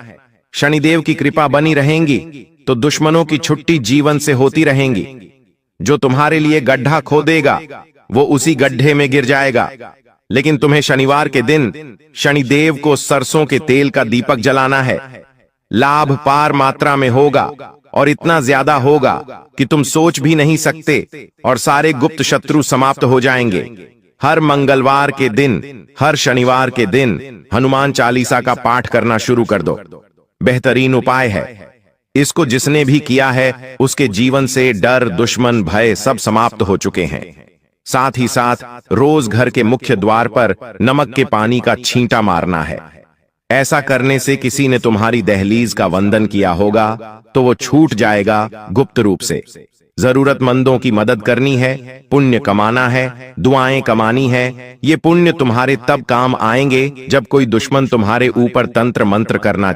S1: शनिदेव की कृपा बनी रहेंगी तो दुश्मनों की छुट्टी जीवन से होती रहेंगी। जो तुम्हारे लिए गड्ढा खोदेगा वो उसी गड्ढे में गिर जाएगा। लेकिन तुम्हें शनिवार के दिन शनिदेव को सरसों के तेल का दीपक जलाना है। लाभ पार मात्रा में होगा और इतना ज्यादा होगा कि तुम सोच भी नहीं सकते और सारे गुप्त शत्रु समाप्त हो जाएंगे। हर मंगलवार के दिन, हर शनिवार के दिन हनुमान चालीसा का पाठ करना शुरू कर दो। बेहतरीन उपाय है। इसको जिसने भी किया है उसके जीवन से डर, दुश्मन, भय सब समाप्त हो चुके हैं। साथ ही साथ रोज घर के मुख्य द्वार पर नमक के पानी का छींटा मारना है। ऐसा करने से किसी ने तुम्हारी दहलीज का वंदन किया होगा तो वो छूट जाएगा गुप्त रूप से। जरूरतमंदों की मदद करनी है, पुण्य कमाना है, दुआएं कमानी है। ये पुण्य तुम्हारे तब काम आएंगे जब कोई दुश्मन तुम्हारे ऊपर तंत्र मंत्र करना